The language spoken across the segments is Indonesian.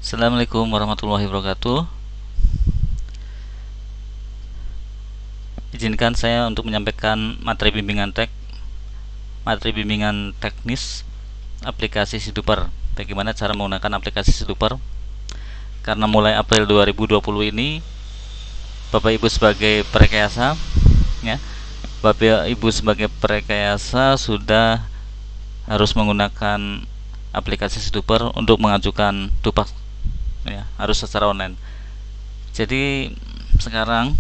Assalamualaikum warahmatullahi wabarakatuh. Izinkan saya untuk menyampaikan materi bimbingan teknis aplikasi Siduper. Bagaimana cara menggunakan aplikasi Siduper? Karena mulai April 2020 ini, Bapak Ibu sebagai perekayasa, ya, Bapak Ibu sebagai perekayasa sudah harus menggunakan aplikasi Siduper untuk mengajukan dupak, ya, harus secara online. Jadi sekarang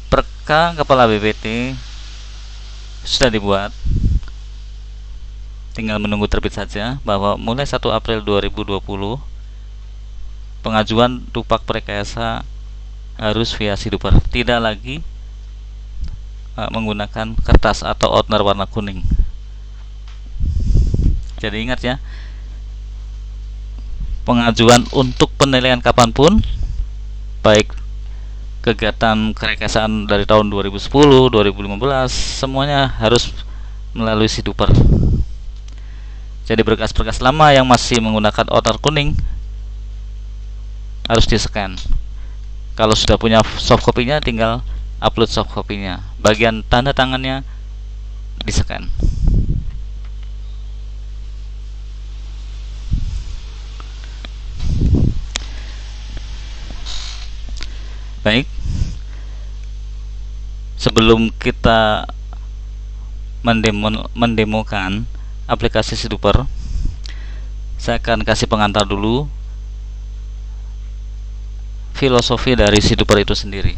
perka kepala BPT sudah dibuat, tinggal menunggu terbit saja, bahwa mulai 1 April 2020 pengajuan dupak perekayasa harus via Siduper, tidak lagi menggunakan kertas atau outener warna kuning. Jadi ingat ya, pengajuan untuk penilaian kapanpun, baik kegiatan kerekayasaan dari tahun 2010, 2015, semuanya harus melalui Siduper. Jadi berkas-berkas lama yang masih menggunakan outer kuning harus di-scan. Kalau sudah punya soft copy-nya, tinggal upload soft copy-nya. Bagian tanda tangannya di-scan. Baik, sebelum kita mendemokan aplikasi Siduper, saya akan kasih pengantar dulu filosofi dari Siduper itu sendiri.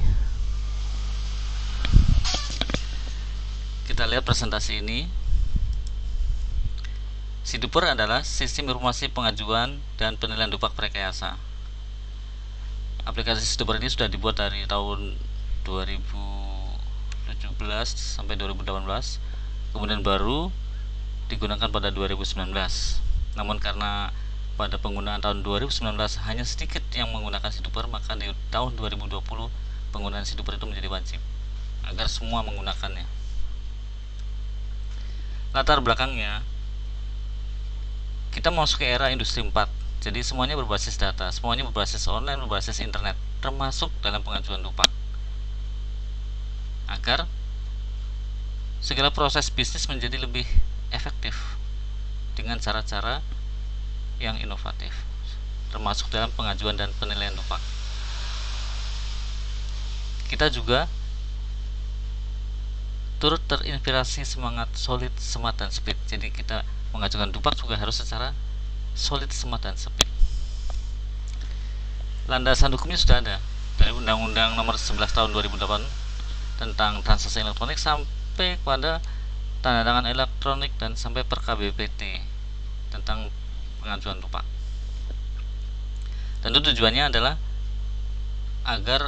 Kita lihat presentasi ini. Siduper adalah sistem informasi pengajuan dan penilaian dupak prerekayasa. Aplikasi Siduper ini sudah dibuat dari tahun 2017 sampai 2018, kemudian baru digunakan pada 2019. Namun karena pada penggunaan tahun 2019 hanya sedikit yang menggunakan Siduper, maka di tahun 2020 penggunaan Siduper itu menjadi wajib agar semua menggunakannya. Latar belakangnya, kita masuk ke era industri 4. Jadi semuanya berbasis data, semuanya berbasis online, berbasis internet, termasuk dalam pengajuan dupak. Agar segala proses bisnis menjadi lebih efektif dengan cara-cara yang inovatif, termasuk dalam pengajuan dan penilaian dupak. Kita juga turut terinspirasi semangat solid, smart, dan speed. Jadi kita mengajukan dupak juga harus secara solid, smart, dan speed. Landasan hukumnya sudah ada dari Undang-Undang Nomor 11 Tahun 2008 tentang transaksi elektronik sampai pada tanda tangan elektronik dan sampai Perka BPT tentang pengajuan dupak. Tentu tujuannya adalah agar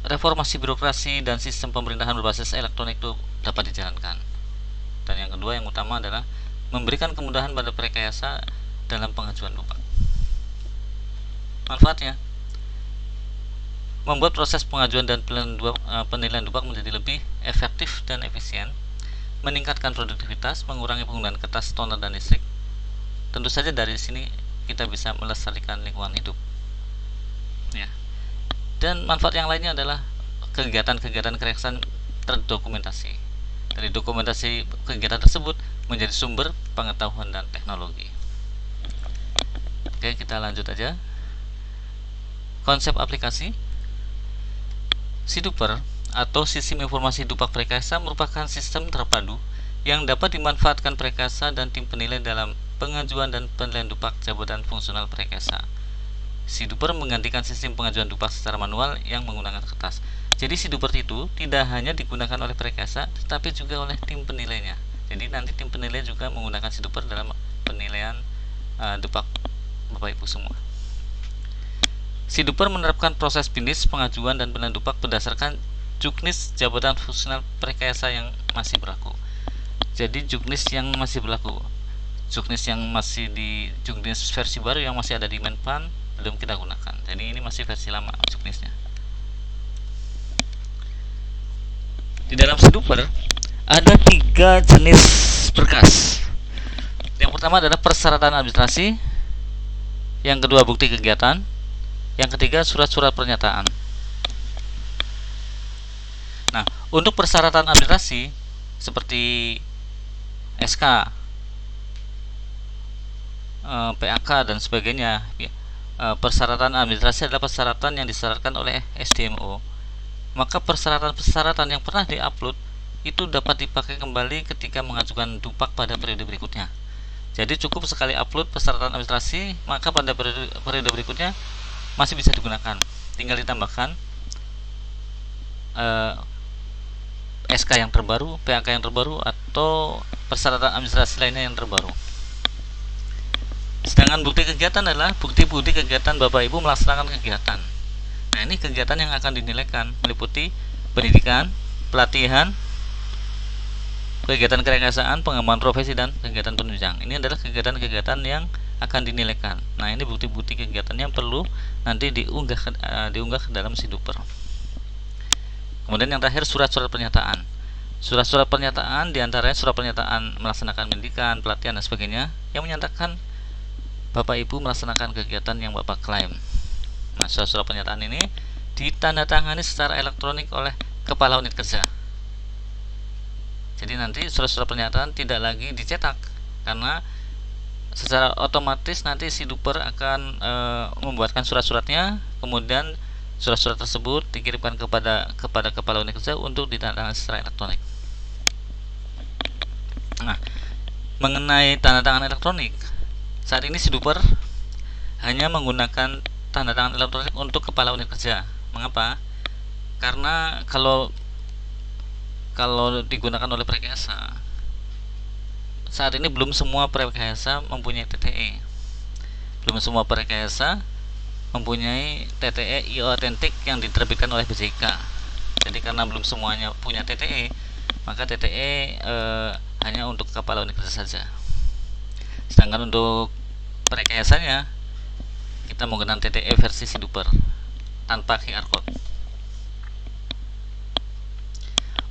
reformasi birokrasi dan sistem pemerintahan berbasis elektronik itu dapat dijalankan. Dan yang kedua, yang utama adalah memberikan kemudahan pada perekayasa dalam pengajuan dupak. Manfaatnya, membuat proses pengajuan dan penilaian dupak menjadi lebih efektif dan efisien, meningkatkan produktivitas, mengurangi penggunaan kertas, toner, dan listrik. Tentu saja dari sini kita bisa melestarikan lingkungan hidup, ya. Dan manfaat yang lainnya adalah kegiatan-kegiatan kerekayasaan terdokumentasi. Dari dokumentasi kegiatan tersebut menjadi sumber pengetahuan dan teknologi. Oke, kita lanjut aja. Konsep aplikasi Siduper atau Sistem Informasi Dupak Prerekayasa merupakan sistem terpadu yang dapat dimanfaatkan perekayasa dan tim penilai dalam pengajuan dan penilaian dupak jabatan fungsional perekayasa. Siduper menggantikan sistem pengajuan dupak secara manual yang menggunakan kertas. Jadi Siduper itu tidak hanya digunakan oleh perekayasa, tetapi juga oleh tim penilainya. Jadi nanti tim penilai juga menggunakan Siduper dalam penilaian dupak Bapak Ibu semua. Siduper menerapkan proses bisnis pengajuan dan penilaian dupak berdasarkan juknis jabatan fungsional perekayasa yang masih berlaku. Jadi juknis yang masih berlaku, juknis yang masih di juknis versi baru yang masih ada di Menpan belum kita gunakan. Jadi ini masih versi lama juknisnya. Di dalam Siduper ada 3 jenis berkas. Yang pertama adalah persyaratan administrasi, yang kedua bukti kegiatan, yang ketiga surat-surat pernyataan. Nah, untuk persyaratan administrasi seperti SK, PAK dan sebagainya, persyaratan administrasi adalah persyaratan yang disyaratkan oleh SDMO. Maka persyaratan-persyaratan yang pernah diupload itu dapat dipakai kembali ketika mengajukan dupak pada periode berikutnya. Jadi cukup sekali upload persyaratan administrasi, maka pada periode berikutnya masih bisa digunakan. Tinggal ditambahkan SK yang terbaru, PAK yang terbaru, atau persyaratan administrasi lainnya yang terbaru. Sedangkan bukti kegiatan adalah bukti-bukti kegiatan Bapak Ibu melaksanakan kegiatan. Nah, ini kegiatan yang akan dinilaikan meliputi pendidikan, pelatihan, kegiatan kerekayasaan, pengembangan profesi, dan kegiatan penunjang. Ini adalah kegiatan-kegiatan yang akan dinilaikan. Nah, ini bukti-bukti kegiatan yang perlu nanti diunggah ke dalam SIDUPER. Kemudian yang terakhir surat-surat pernyataan. Surat-surat pernyataan diantaranya surat pernyataan melaksanakan pendidikan, pelatihan, dan sebagainya yang menyatakan Bapak Ibu melaksanakan kegiatan yang Bapak klaim. Nah, surat-surat pernyataan ini ditandatangani secara elektronik oleh Kepala Unit Kerja. Jadi nanti surat-surat pernyataan tidak lagi dicetak, karena secara otomatis nanti SIDUPER akan membuatkan surat-suratnya, kemudian surat-surat tersebut dikirimkan kepada Kepala Unit Kerja untuk ditandatangani secara elektronik. Nah, mengenai tanda tangan elektronik, saat ini SIDUPER hanya menggunakan tanda tangan elektronik untuk Kepala Unit Kerja. Mengapa? Karena kalau digunakan oleh Prekayasa, saat ini belum semua Prekayasa mempunyai TTE. Belum semua Prekayasa mempunyai TTE e-Autentik yang diterbitkan oleh BJK. Jadi karena belum semuanya punya TTE, maka TTE hanya untuk Kepala Unit Kerja saja. Sedangkan untuk Prekayasanya kita menggunakan TTE versi SIDUPER tanpa QR code.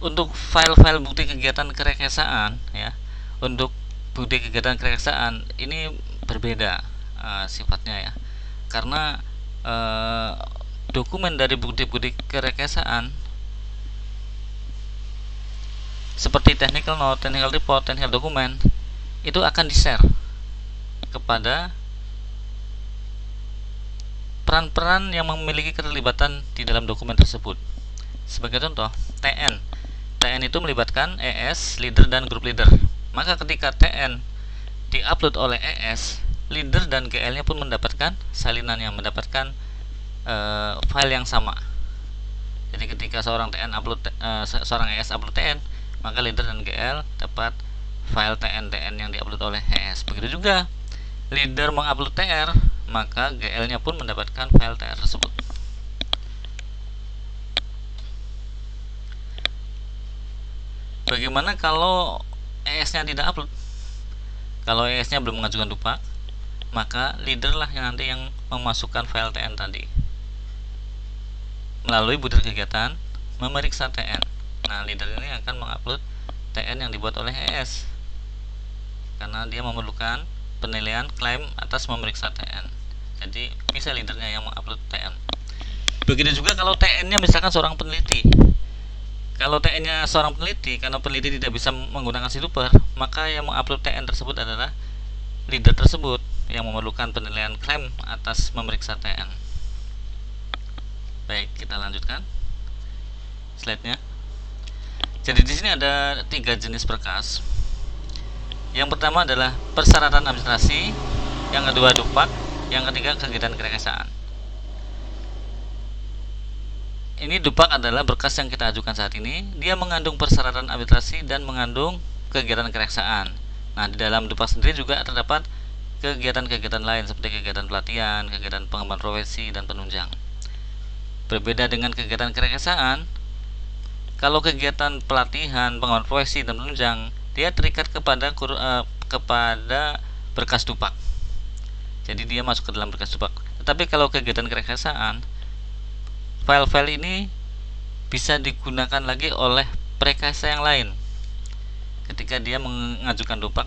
Untuk file-file bukti kegiatan kerekayasaan, ya, untuk bukti kegiatan kerekayasaan ini berbeda sifatnya, ya, karena dokumen dari bukti-bukti kerekayasaan seperti technical note, technical report, technical dokumen itu akan di-share kepada peran-peran yang memiliki keterlibatan di dalam dokumen tersebut. Sebagai contoh, TN itu melibatkan ES, leader, dan group leader. Maka ketika TN diupload oleh ES, leader dan GL-nya pun mendapatkan salinan yang mendapatkan file yang sama. Jadi ketika seorang ES upload TN, maka leader dan GL dapat file TN yang diupload oleh ES. Begitu juga leader mengupload TR, maka GL-nya pun mendapatkan file TR tersebut. Bagaimana kalau ES-nya tidak upload? Kalau ES-nya belum mengajukan dupak, maka leader lah yang nanti yang memasukkan file TN tadi. Melalui butir kegiatan memeriksa TN. Nah, leader ini akan mengupload TN yang dibuat oleh ES, karena dia memerlukan penilaian klaim atas memeriksa TN. Jadi bisa leadernya yang mengupload TN. Begitu juga kalau TN-nya misalkan seorang peneliti. Kalau TN-nya seorang peneliti, karena peneliti tidak bisa menggunakan SIDUPER, maka yang mengupload TN tersebut adalah leader tersebut yang memerlukan penilaian klaim atas memeriksa TN. Baik, kita lanjutkan slide-nya. Jadi di sini ada 3 jenis berkas. Yang pertama adalah persyaratan administrasi, yang kedua dupak, yang ketiga kegiatan kerekayasaan. Ini dupak adalah berkas yang kita ajukan saat ini. Dia mengandung persyaratan administrasi dan mengandung kegiatan kerekayasaan. Nah, di dalam dupak sendiri juga terdapat kegiatan-kegiatan lain seperti kegiatan pelatihan, kegiatan pengembangan profesi, dan penunjang. Berbeda dengan kegiatan kerekayasaan, kalau kegiatan pelatihan, pengembangan profesi, dan penunjang, dia terikat kepada berkas dupak. Jadi dia masuk ke dalam berkas dupak. Tetapi kalau kegiatan kerekayasaan, file-file ini bisa digunakan lagi oleh prekayasa yang lain ketika dia mengajukan dupak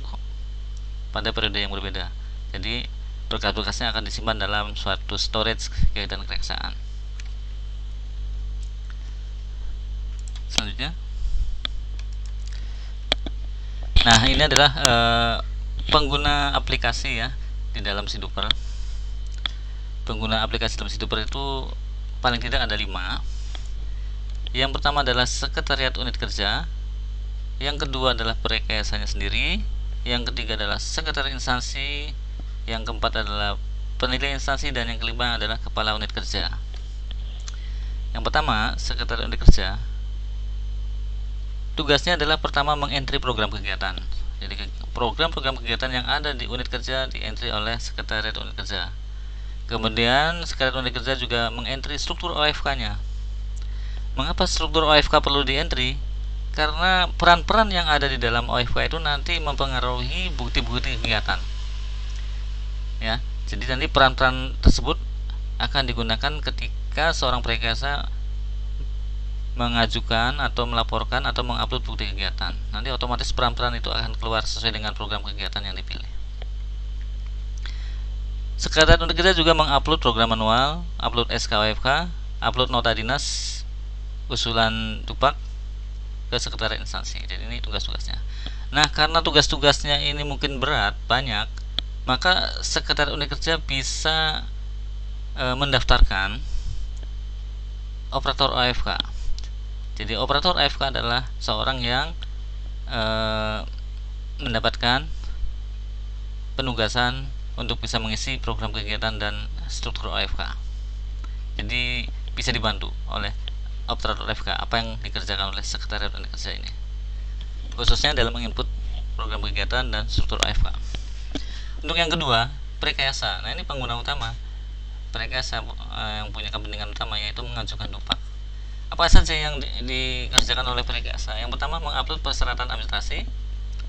pada periode yang berbeda. Jadi berkas-berkasnya akan disimpan dalam suatu storage kegiatan kereksaan. Selanjutnya, nah ini adalah pengguna aplikasi ya di dalam Siduper. Pengguna aplikasi dalam Siduper itu paling tidak ada 5. Yang pertama adalah sekretariat unit kerja, yang kedua adalah perekayasanya sendiri, yang ketiga adalah sekretariat instansi, yang keempat adalah penilai instansi, dan yang kelima adalah kepala unit kerja. Yang pertama, sekretariat unit kerja tugasnya adalah pertama mengentry program kegiatan. Jadi program-program kegiatan yang ada di unit kerja dientry oleh sekretariat unit kerja. Kemudian sekretariat unit kerja juga mengentry struktur OFK-nya. Mengapa struktur OFK perlu dientry? Karena peran-peran yang ada di dalam OFK itu nanti mempengaruhi bukti-bukti kegiatan. Ya, jadi nanti peran-peran tersebut akan digunakan ketika seorang prerekayasa mengajukan atau melaporkan atau mengupload bukti kegiatan. Nanti otomatis peran-peran itu akan keluar sesuai dengan program kegiatan yang dipilih. Sekretariat unit kerja juga mengupload program manual, upload SK OFK, upload nota dinas, usulan dupak ke sekretariat instansi. Jadi ini tugas-tugasnya. Nah, karena tugas-tugasnya ini mungkin berat, banyak, maka sekretariat unit kerja bisa mendaftarkan operator OFK. Jadi operator OFK adalah seorang yang mendapatkan penugasan untuk bisa mengisi program kegiatan dan struktur OFK. Jadi bisa dibantu oleh operator OFK apa yang dikerjakan oleh sekretariat unit kerja ini, khususnya dalam menginput program kegiatan dan struktur OFK. Untuk yang kedua, prerekayasa. Nah, ini pengguna utama prerekayasa yang punya kepentingan utama, yaitu mengajukan dupak. Apa saja yang dikerjakan oleh prerekayasa? Yang pertama, mengupload persyaratan administrasi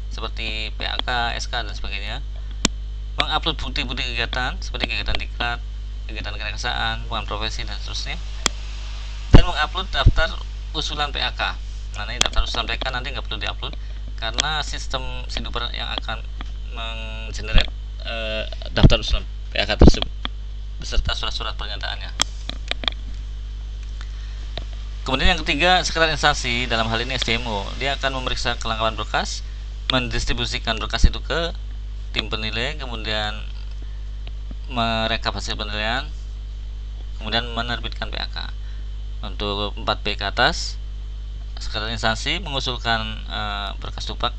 seperti PAK, SK, dan sebagainya. Mengupload bukti-bukti kegiatan seperti kegiatan diklat, kegiatan kereksaan, pengembangan profesi, dan seterusnya. Dan mengupload daftar usulan PAK. Nah, ini daftar usulan PAK nanti nggak perlu diupload karena sistem Siduper yang akan menggenerate daftar usulan PAK tersebut beserta surat-surat pernyataannya. Kemudian yang ketiga, sekretariat instansi, dalam hal ini SDMO, dia akan memeriksa kelengkapan berkas, mendistribusikan berkas itu ke tim penilai, kemudian merekap hasil penilaian, kemudian menerbitkan PAK. Untuk 4B ke atas, sekretariat instansi mengusulkan berkas dupak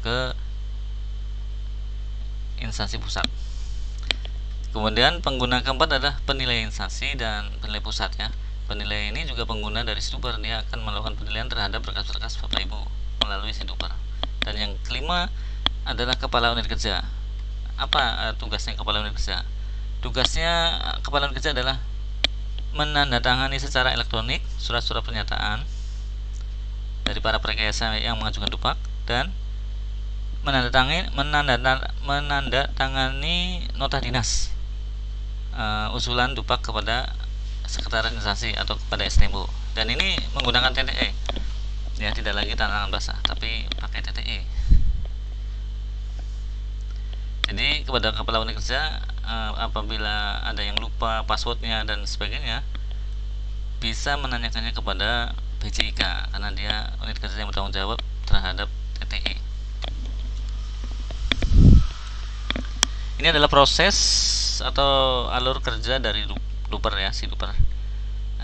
ke instansi pusat. Kemudian pengguna keempat adalah penilai instansi dan penilai pusat ya. Penilai ini juga pengguna dari Siduper, dia akan melakukan penilaian terhadap berkas-berkas Bapak Ibu melalui Siduper. Dan yang kelima adalah kepala unit kerja. Apa tugasnya kepala unit kerja? Tugasnya kepala unit kerja adalah menandatangani secara elektronik surat-surat pernyataan dari para prerekayasa yang mengajukan dupak dan menandatangani nota dinas usulan dupak kepada sekretariat instansi atau kepada SDMO. Dan ini menggunakan TTE ya, tidak lagi tantangan basah tapi pakai TTE. Jadi kepada kepala unit kerja apabila ada yang lupa passwordnya dan sebagainya, bisa menanyakannya kepada BJIK karena dia unit kerja yang bertanggung jawab terhadap TTE. Ini adalah proses atau alur kerja dari Duper ya, Siduper.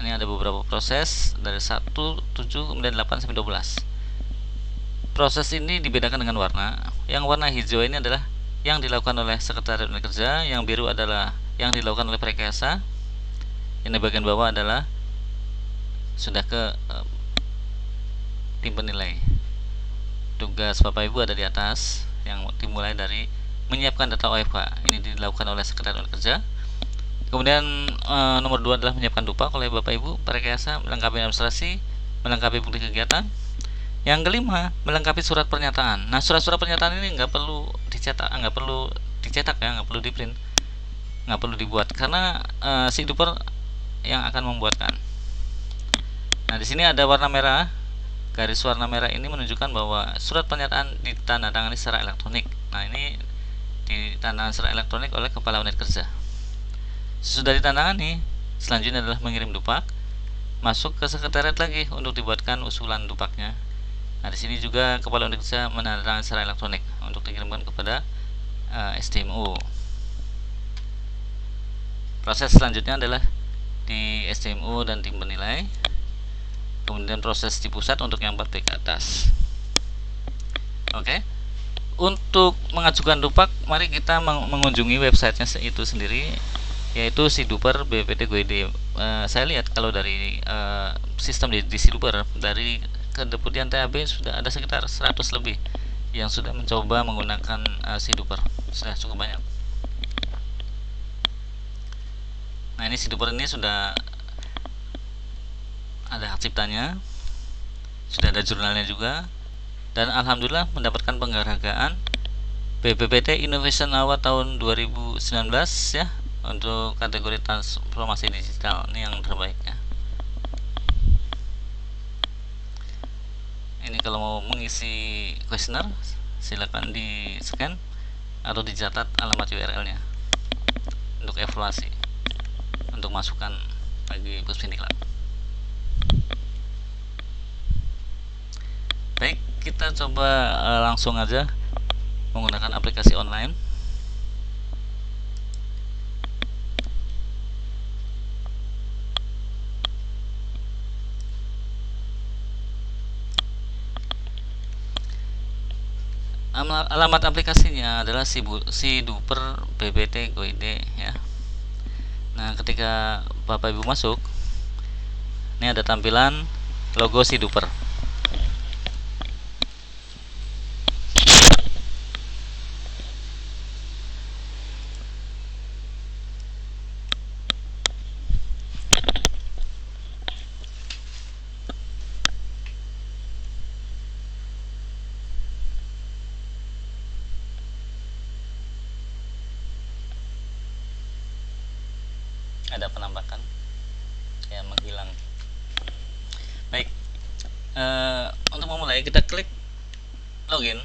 Ini ada beberapa proses dari 1, 7, kemudian 8 sampai 12. Proses ini dibedakan dengan warna. Yang warna hijau ini adalah yang dilakukan oleh sekretariat unit kerja, yang biru adalah yang dilakukan oleh prerekayasa. Yang di bagian bawah adalah sudah ke tim penilai. Tugas Bapak Ibu ada di atas, yang dimulai dari menyiapkan data OFK. Ini dilakukan oleh sekretariat unit kerja. Kemudian nomor 2 adalah menyiapkan dupak oleh Bapak Ibu prerekayasa, melengkapi administrasi, melengkapi bukti kegiatan. Yang kelima, melengkapi surat pernyataan. Nah, surat-surat pernyataan ini nggak perlu dicetak ya, nggak perlu diprint, nggak perlu dibuat karena Siduper yang akan membuatkan. Nah, di sini ada warna merah, garis warna merah ini menunjukkan bahwa surat pernyataan ditandatangani secara elektronik. Nah, ini ditandatangan secara elektronik oleh kepala unit kerja. Sesudah ditandatangani, selanjutnya adalah mengirim dupak masuk ke sekretariat lagi untuk dibuatkan usulan dupaknya. Nah, di sini juga kepala unit kerja menandatangani secara elektronik untuk dikirimkan kepada SDMO. Proses selanjutnya adalah di SDMO dan tim penilai, kemudian proses di pusat untuk yang 4B ke atas. Oke. Untuk mengajukan dupak, mari kita mengunjungi websitenya itu sendiri, yaitu Siduper BPT GoID. Saya lihat kalau dari sistem di Siduper, dari kedeputian TAB sudah ada sekitar 100 lebih yang sudah mencoba menggunakan Siduper. Sudah cukup banyak. Nah, ini Siduper ini sudah ada hak ciptanya, sudah ada jurnalnya juga, dan alhamdulillah mendapatkan penghargaan BPPT Innovation Award tahun 2019 ya, untuk kategori transformasi digital. Ini yang terbaik ya. Ini kalau mau mengisi kuesioner silakan di scan atau dicatat alamat URL-nya untuk evaluasi, untuk masukan bagi Puspindiklat. Baik, kita coba langsung aja menggunakan aplikasi online. Alamat aplikasinya adalah Siduper BPT GoID ya. Nah, ketika Bapak Ibu masuk, ini ada tampilan logo Siduper. Ada penampakan ya, menghilang. Baik, untuk memulai kita klik login.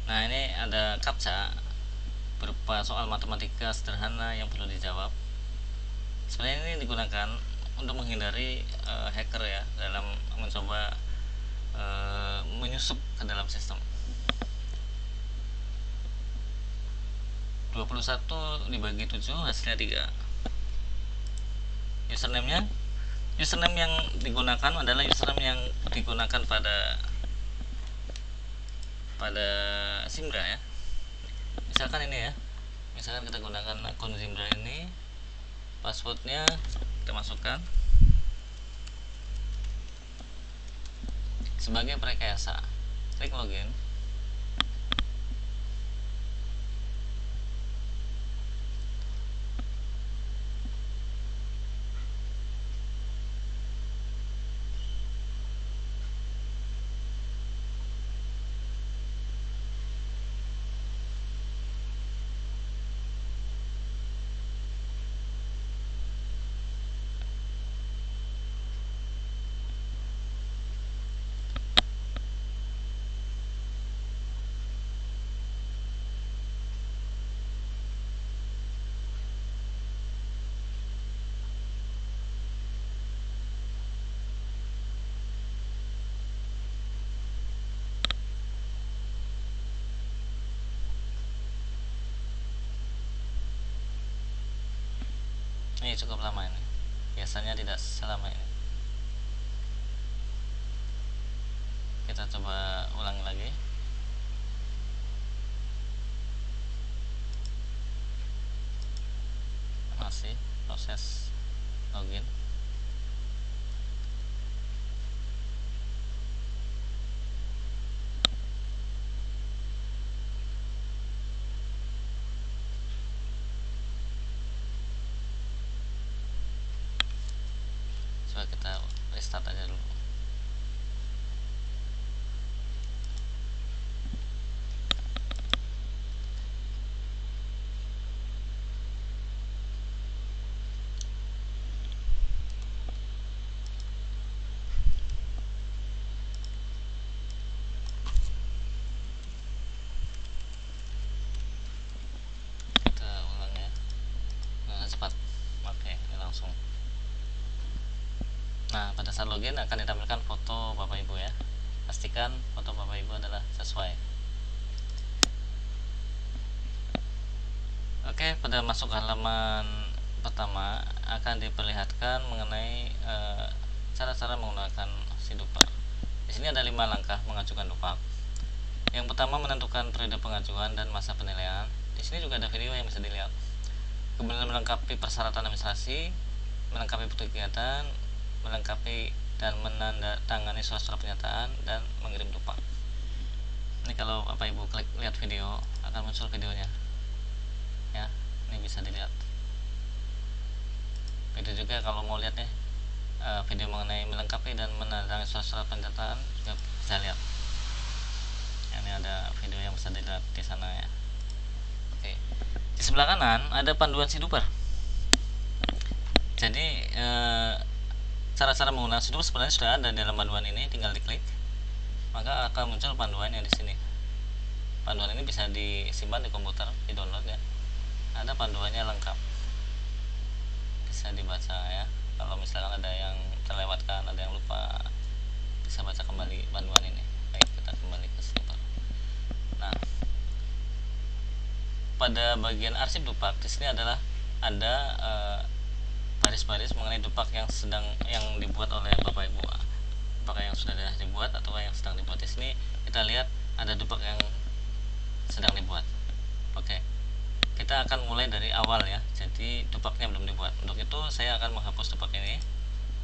Nah, ini ada captcha berupa soal matematika sederhana yang perlu dijawab. Sebenarnya ini digunakan untuk menghindari hacker ya, dalam mencoba menyusup ke dalam sistem. 21 dibagi 7 hasilnya 3. Username yang digunakan adalah username yang digunakan pada Zimbra ya. Misalkan ini ya, misalkan kita gunakan akun Zimbra ini, passwordnya kita masukkan sebagai Prekayasa. Klik login. Ini cukup lama ini, biasanya tidak selama ini. Kita coba ulangi lagi. Masih proses login. Coba kita restart aja dulu. login akan ditampilkan foto Bapak Ibu ya. Pastikan foto Bapak Ibu adalah sesuai. Oke, pada masuk halaman pertama akan diperlihatkan mengenai cara-cara menggunakan si dupak. Di sini ada 5 langkah mengajukan dupak. Yang pertama, menentukan periode pengajuan dan masa penilaian. Di sini juga ada video yang bisa dilihat. Kemudian melengkapi persyaratan administrasi, melengkapi bukti kegiatan, melengkapi dan menandatangani surat-surat pernyataan, dan mengirim dupak. Ini kalau Bapak Ibu klik lihat video akan muncul videonya. Ya, ini bisa dilihat. Itu juga kalau mau lihat nih video mengenai melengkapi dan menandatangani surat-surat pernyataan juga bisa lihat. Ini ada video yang bisa dilihat di sana ya. Oke. Di sebelah kanan ada panduan SIDUPER. Jadi cara-cara menggunakan SIDUPER sebenarnya sudah ada dalam panduan ini, tinggal diklik maka akan muncul panduan yang di sini. Panduan ini bisa disimpan di komputer, di download ya. Ada panduannya lengkap, bisa dibaca ya. Kalau misalkan ada yang terlewatkan, ada yang lupa, bisa baca kembali panduan ini. Baik, kita kembali ke SIDUPER. Nah, pada bagian arsip dupak di sini adalah ada baris-baris mengenai dupak yang dibuat oleh Bapak Ibu. Apakah yang sudah dibuat atau yang sedang dibuat. Di sini kita lihat ada dupak yang sedang dibuat. Oke. Kita akan mulai dari awal ya. Jadi dupaknya belum dibuat. Untuk itu saya akan menghapus dupak ini.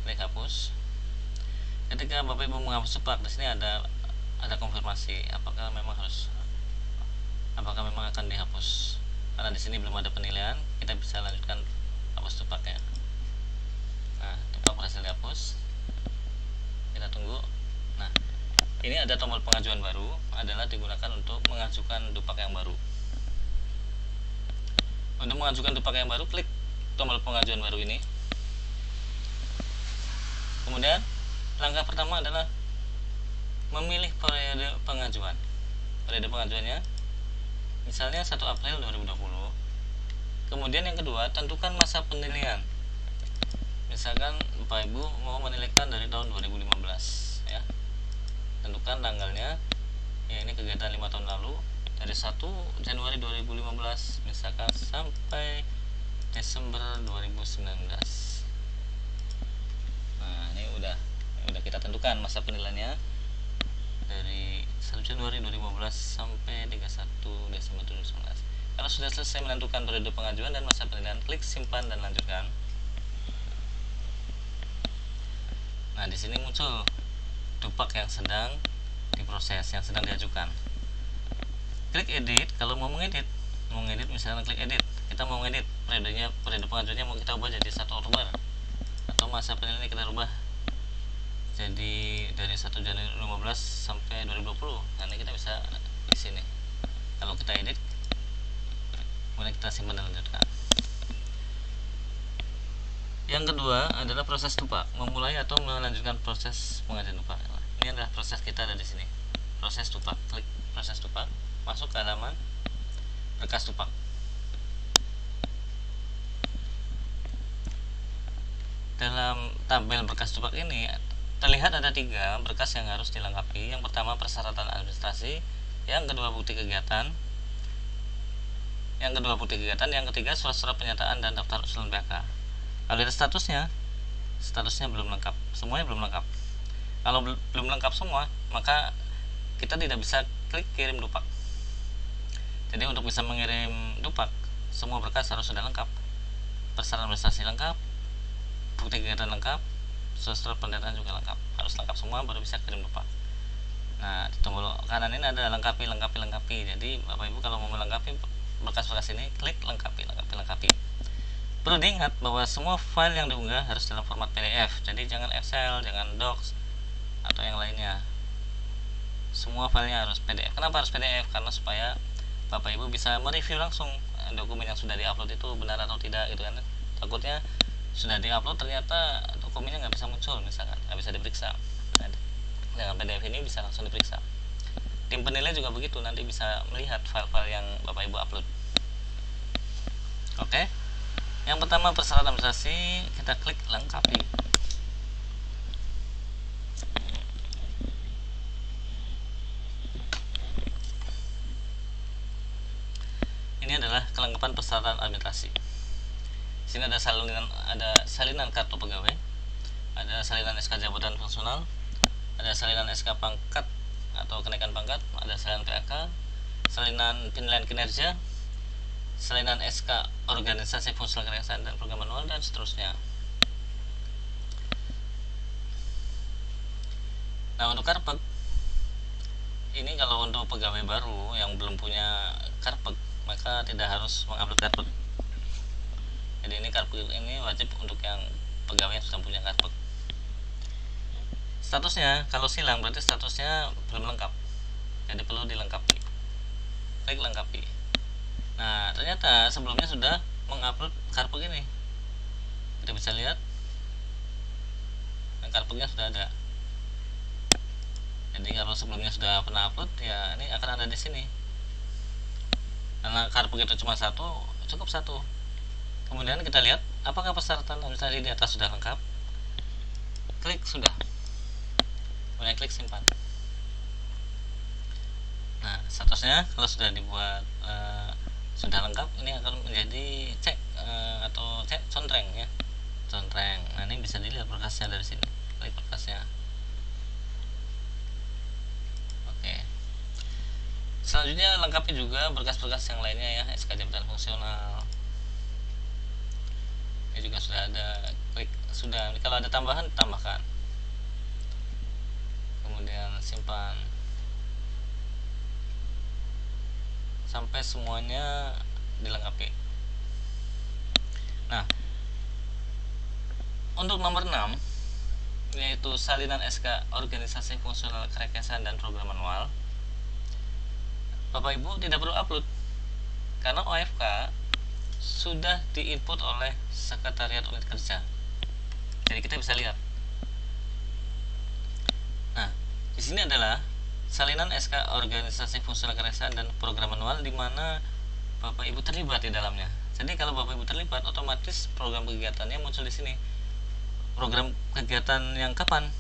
Klik hapus. Ketika Bapak Ibu menghapus dupak, di sini ada konfirmasi apakah memang akan dihapus. Karena di sini belum ada penilaian, kita bisa lanjutkan hapus dupaknya. Nah, dupak berhasil dihapus. Kita tunggu. Nah, ini ada tombol pengajuan baru, adalah digunakan untuk mengajukan dupak yang baru. Untuk mengajukan dupak yang baru, klik tombol pengajuan baru ini. Kemudian langkah pertama adalah memilih periode pengajuan. Periode pengajuannya misalnya 1 April 2020. Kemudian yang kedua, tentukan masa penilaian. Misalkan Bapak Ibu mau menilaikan dari tahun 2015 ya. Tentukan tanggalnya. Ya, ini kegiatan 5 tahun lalu. Dari 1 Januari 2015 misalkan sampai Desember 2019. Nah, ini udah kita tentukan masa penilaiannya dari 1 Januari 2015 sampai 31 Desember 2019. Kalau sudah selesai menentukan periode pengajuan dan masa penilaian, klik simpan dan lanjutkan. Nah, di sini muncul dupak yang sedang diproses, yang sedang diajukan. Klik edit kalau mau mengedit misalnya klik edit. Kita mau mengedit periode pengajuannya mau kita ubah jadi 1 Oktober, atau masa penilaiannya kita ubah jadi dari 1 Januari 2015 sampai 2020. Nanti kita bisa di sini. Kalau kita edit, kemudian kita simpan dan lanjutkan. Yang kedua adalah proses dupak, memulai atau melanjutkan proses pengajuan dupak. Ini adalah proses kita ada di sini. Proses dupak, klik proses dupak, masuk ke halaman berkas dupak. Dalam tabel berkas dupak ini terlihat ada 3 berkas yang harus dilengkapi. Yang pertama persyaratan administrasi, yang kedua bukti kegiatan, yang ketiga surat-surat pernyataan dan daftar usulan PK. Kalau lihat statusnya belum lengkap, semuanya belum lengkap. Kalau belum lengkap semua, maka kita tidak bisa klik kirim dupak. Jadi untuk bisa mengirim dupak, semua berkas harus sudah lengkap. Persyaratan administrasi lengkap, bukti kegiatan lengkap, surat pernyataan juga lengkap. Harus lengkap semua baru bisa kirim dupak. Nah, di tombol kanan ini ada lengkapi. Jadi Bapak Ibu kalau mau melengkapi berkas-berkas ini, klik lengkapi. Perlu diingat bahwa semua file yang diunggah harus dalam format PDF. Jadi jangan Excel, jangan Docs atau yang lainnya. Semua filenya harus PDF. Kenapa harus PDF? Karena supaya Bapak Ibu bisa mereview langsung dokumen yang sudah diupload itu benar atau tidak gitu kan. Takutnya sudah diupload ternyata dokumennya nggak bisa muncul, misalkan nggak bisa diperiksa. Nah, dengan PDF ini bisa langsung diperiksa. Tim penilai juga begitu, nanti bisa melihat file-file yang Bapak Ibu upload. Oke. Yang pertama persyaratan administrasi, kita klik lengkapi. adalah kelengkapan persyaratan administrasi. Di sini ada salinan kartu pegawai, ada salinan SK jabatan fungsional, ada salinan SK pangkat atau kenaikan pangkat, ada salinan PAK, salinan penilaian kinerja, salinan SK organisasi fungsional kereksaan dan program manual, dan seterusnya. Nah, untuk karpet ini, kalau untuk pegawai baru yang belum punya karpet, maka tidak harus mengupload karpet. Jadi ini karpet ini wajib untuk yang pegawai yang sudah punya karpet. Statusnya, kalau silang berarti statusnya belum lengkap, jadi perlu dilengkapi. Klik lengkapi. Nah, ternyata sebelumnya sudah mengupload karpet ini. Kita bisa lihat, karpetnya sudah ada. Jadi kalau sebelumnya sudah pernah upload, ya ini akan ada di sini. Karena karpet itu cuma satu, cukup satu. Kemudian kita lihat apakah persyaratan administrasi di atas sudah lengkap. Klik sudah. Kemudian klik simpan. Nah, statusnya kalau sudah dibuat sudah lengkap, ini akan menjadi cek atau cek contreng ya. Contreng. Nah, ini bisa dilihat berkasnya dari sini. Klik berkasnya. Selanjutnya lengkapi juga berkas-berkas yang lainnya ya, SK jabatan fungsional. Ini juga sudah ada, klik sudah. Kalau ada tambahan, tambahkan. Kemudian simpan sampai semuanya dilengkapi. Nah, untuk nomor 6 yaitu salinan SK organisasi fungsional kereksaan dan program manual, Bapak Ibu tidak perlu upload karena OFK sudah diinput oleh Sekretariat Unit Kerja. Jadi kita bisa lihat. Nah, di sini adalah salinan SK organisasi fungsional kereksaan dan program manual di mana Bapak Ibu terlibat di dalamnya. Jadi kalau Bapak Ibu terlibat, otomatis program kegiatannya muncul di sini. Program kegiatan yang kapan?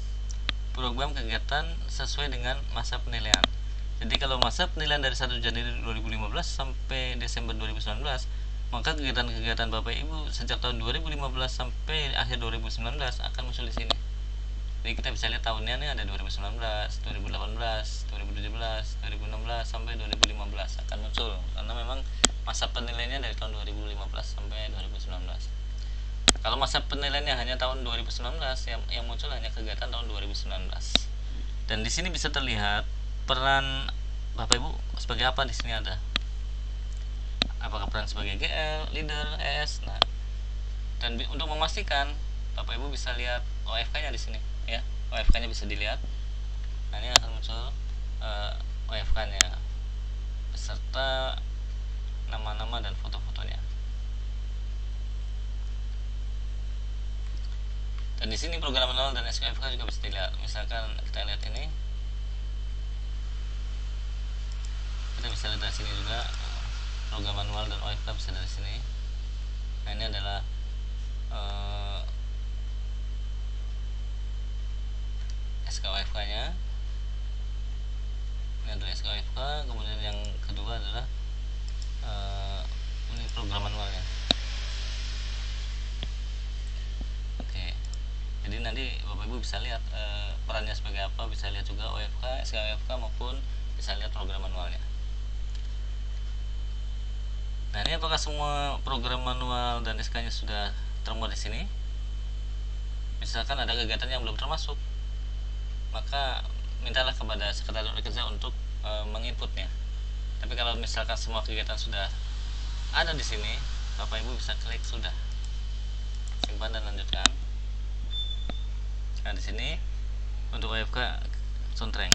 Program kegiatan sesuai dengan masa penilaian. Jadi kalau masa penilaian dari 1 Januari 2015 sampai Desember 2019, maka kegiatan-kegiatan Bapak Ibu sejak tahun 2015 sampai akhir 2019 akan muncul di sini. Jadi kita bisa lihat tahunnya nih ada 2019, 2018, 2017, 2016 sampai 2015 akan muncul karena memang masa penilaiannya dari tahun 2015 sampai 2019. Kalau masa penilaiannya hanya tahun 2019, yang muncul hanya kegiatan tahun 2019. Dan di sini bisa terlihat peran Bapak Ibu sebagai apa di sini ada. Apakah peran sebagai GL, leader, ES. Nah, dan untuk memastikan Bapak Ibu bisa lihat OFK-nya di sini ya. OFK-nya bisa dilihat. Nah, ini akan muncul OFK-nya beserta nama-nama dan foto-fotonya. Dan di sini program manual dan SKFK juga bisa dilihat. Misalkan kita lihat ini, kita bisa lihat dari sini juga program manual dan OFK bisa dari sini. Nah, ini adalah SKOFK nya. Ini adalah SKOFK. Kemudian yang kedua adalah ini program manualnya. Oke, jadi nanti Bapak Ibu bisa lihat perannya sebagai apa, bisa lihat juga OFK, SKOFK maupun bisa lihat program manualnya. Nah, ini apakah semua program manual dan SK-nya sudah termuat di sini? Misalkan ada kegiatan yang belum termasuk, maka mintalah kepada Sekretariat Unit Kerja untuk menginputnya. Tapi kalau misalkan semua kegiatan sudah ada di sini, Bapak Ibu bisa klik sudah, simpan dan lanjutkan. Nah, di sini untuk OFK contreng.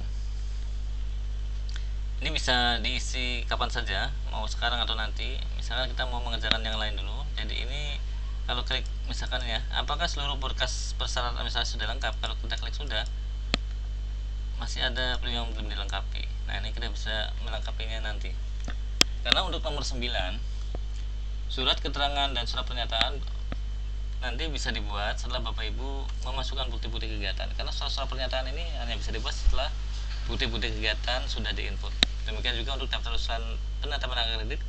Ini bisa diisi kapan saja, mau sekarang atau nanti. Misalkan kita mau mengerjakan yang lain dulu. Jadi ini kalau klik misalkan ya, apakah seluruh berkas persyaratan administrasi sudah lengkap? Kalau kita klik sudah, masih ada yang belum dilengkapi. Nah, ini kita bisa melengkapinya nanti. Karena untuk nomor 9, surat keterangan dan surat pernyataan nanti bisa dibuat setelah Bapak Ibu memasukkan bukti-bukti kegiatan. Karena surat pernyataan ini hanya bisa dibuat setelah bukti-bukti kegiatan sudah diinput. Demikian juga untuk daftar usulan penetapan angka kredit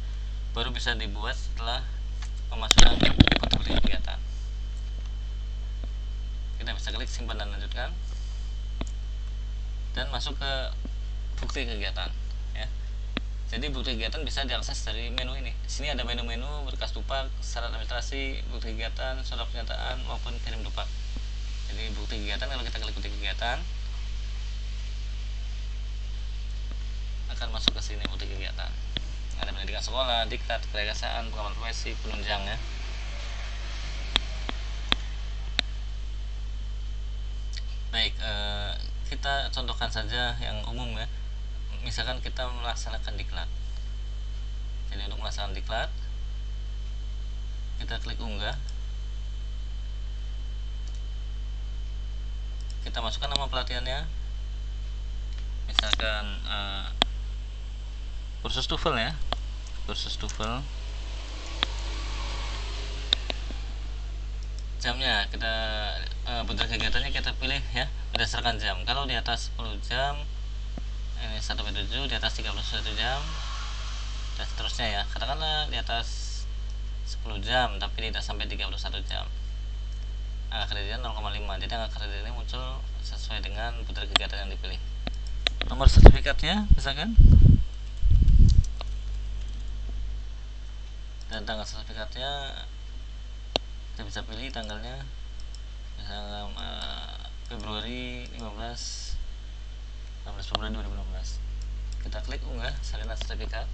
baru bisa dibuat setelah pemasukan bukti kegiatan. Kita bisa klik simpan dan lanjutkan dan masuk ke bukti kegiatan ya. Jadi bukti kegiatan bisa diakses dari menu ini. Di sini ada menu-menu berkas dupak, syarat administrasi, bukti kegiatan, surat pernyataan maupun kirim dupak. Jadi bukti kegiatan, kalau kita klik bukti kegiatan akan masuk ke sini bukti kegiatan. Ada pendidikan sekolah, diklat, kerekasaan, pengamal profesi, penunjang ya. Baik, kita contohkan saja yang umum ya. Misalkan kita melaksanakan diklat. Jadi untuk melaksanakan diklat, kita klik unggah. Kita masukkan nama pelatihannya. Misalkan kursus TOEFL ya. Kursus TOEFL. Jamnya kita bentuk kegiatannya kita pilih ya berdasarkan jam. Kalau di atas 10 jam ini 1/7, di atas 31 jam dan seterusnya ya. Katakanlah di atas 10 jam tapi tidak sampai 31 jam. Angka kreditnya 0,5. Jadi angka kredit ini muncul sesuai dengan bentuk kegiatan yang dipilih. Nomor sertifikatnya misalkan dan tanggal sertifikatnya kita bisa pilih tanggalnya misalnya Februari 16 Februari 2016. Kita klik unggah salinan sertifikat.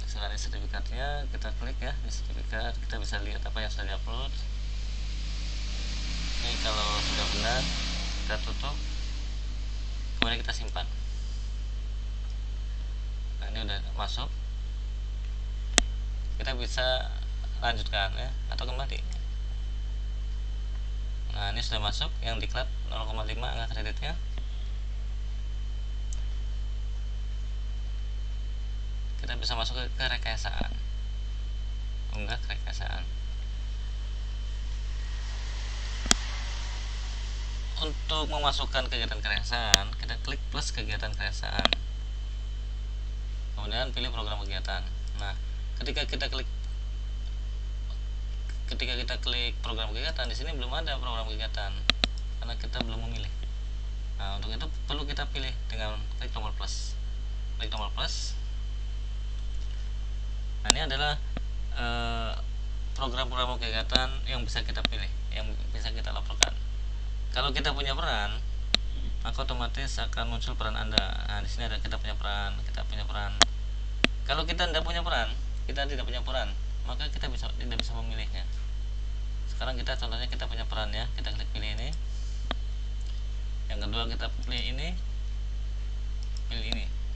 Salinan sertifikatnya kita klik ya di sertifikat, kita bisa lihat apa yang sudah diupload. Ini kalau sudah benar kita tutup, kemudian kita simpan. Nah ini udah masuk, kita bisa lanjutkan ya atau kembali. Nah ini sudah masuk yang diklat 0,5 angka kreditnya. Kita bisa masuk ke rekayasaan, unggah kerekayasaan. Untuk memasukkan kegiatan kerekayasaan, kita klik plus kegiatan kerekayasaan, kemudian pilih program kegiatan. Nah ketika kita klik program kegiatan, di sini belum ada program kegiatan karena kita belum memilih. Nah untuk itu perlu kita pilih dengan klik tombol plus. Klik tombol plus. Nah ini adalah program-program kegiatan yang bisa kita pilih, yang bisa kita laporkan. Kalau kita punya peran, maka otomatis akan muncul peran Anda. Nah di sini ada kita punya peran. Kalau kita tidak punya peran, maka kita tidak bisa memilihnya. Sekarang kita contohnya kita punya peran ya, kita klik pilih ini. Yang kedua kita pilih ini,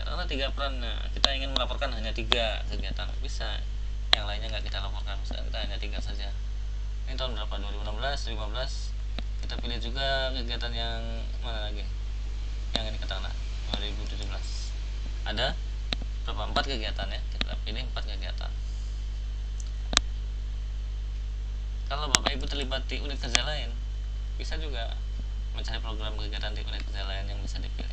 karena 3 peran. Nah, kita ingin melaporkan hanya 3 kegiatan, bisa. Yang lainnya nggak kita laporkan, misalnya kita hanya 3 saja. Ini tahun berapa? 2016, 2015. Kita pilih juga kegiatan yang mana lagi? Yang ini katakanlah 2017. Ada berapa? 4 kegiatan ya. Kita pilih 4 kegiatan. Kalau Bapak Ibu terlibat di unit kerja lain, bisa juga mencari program kegiatan di unit kerja lain yang bisa dipilih.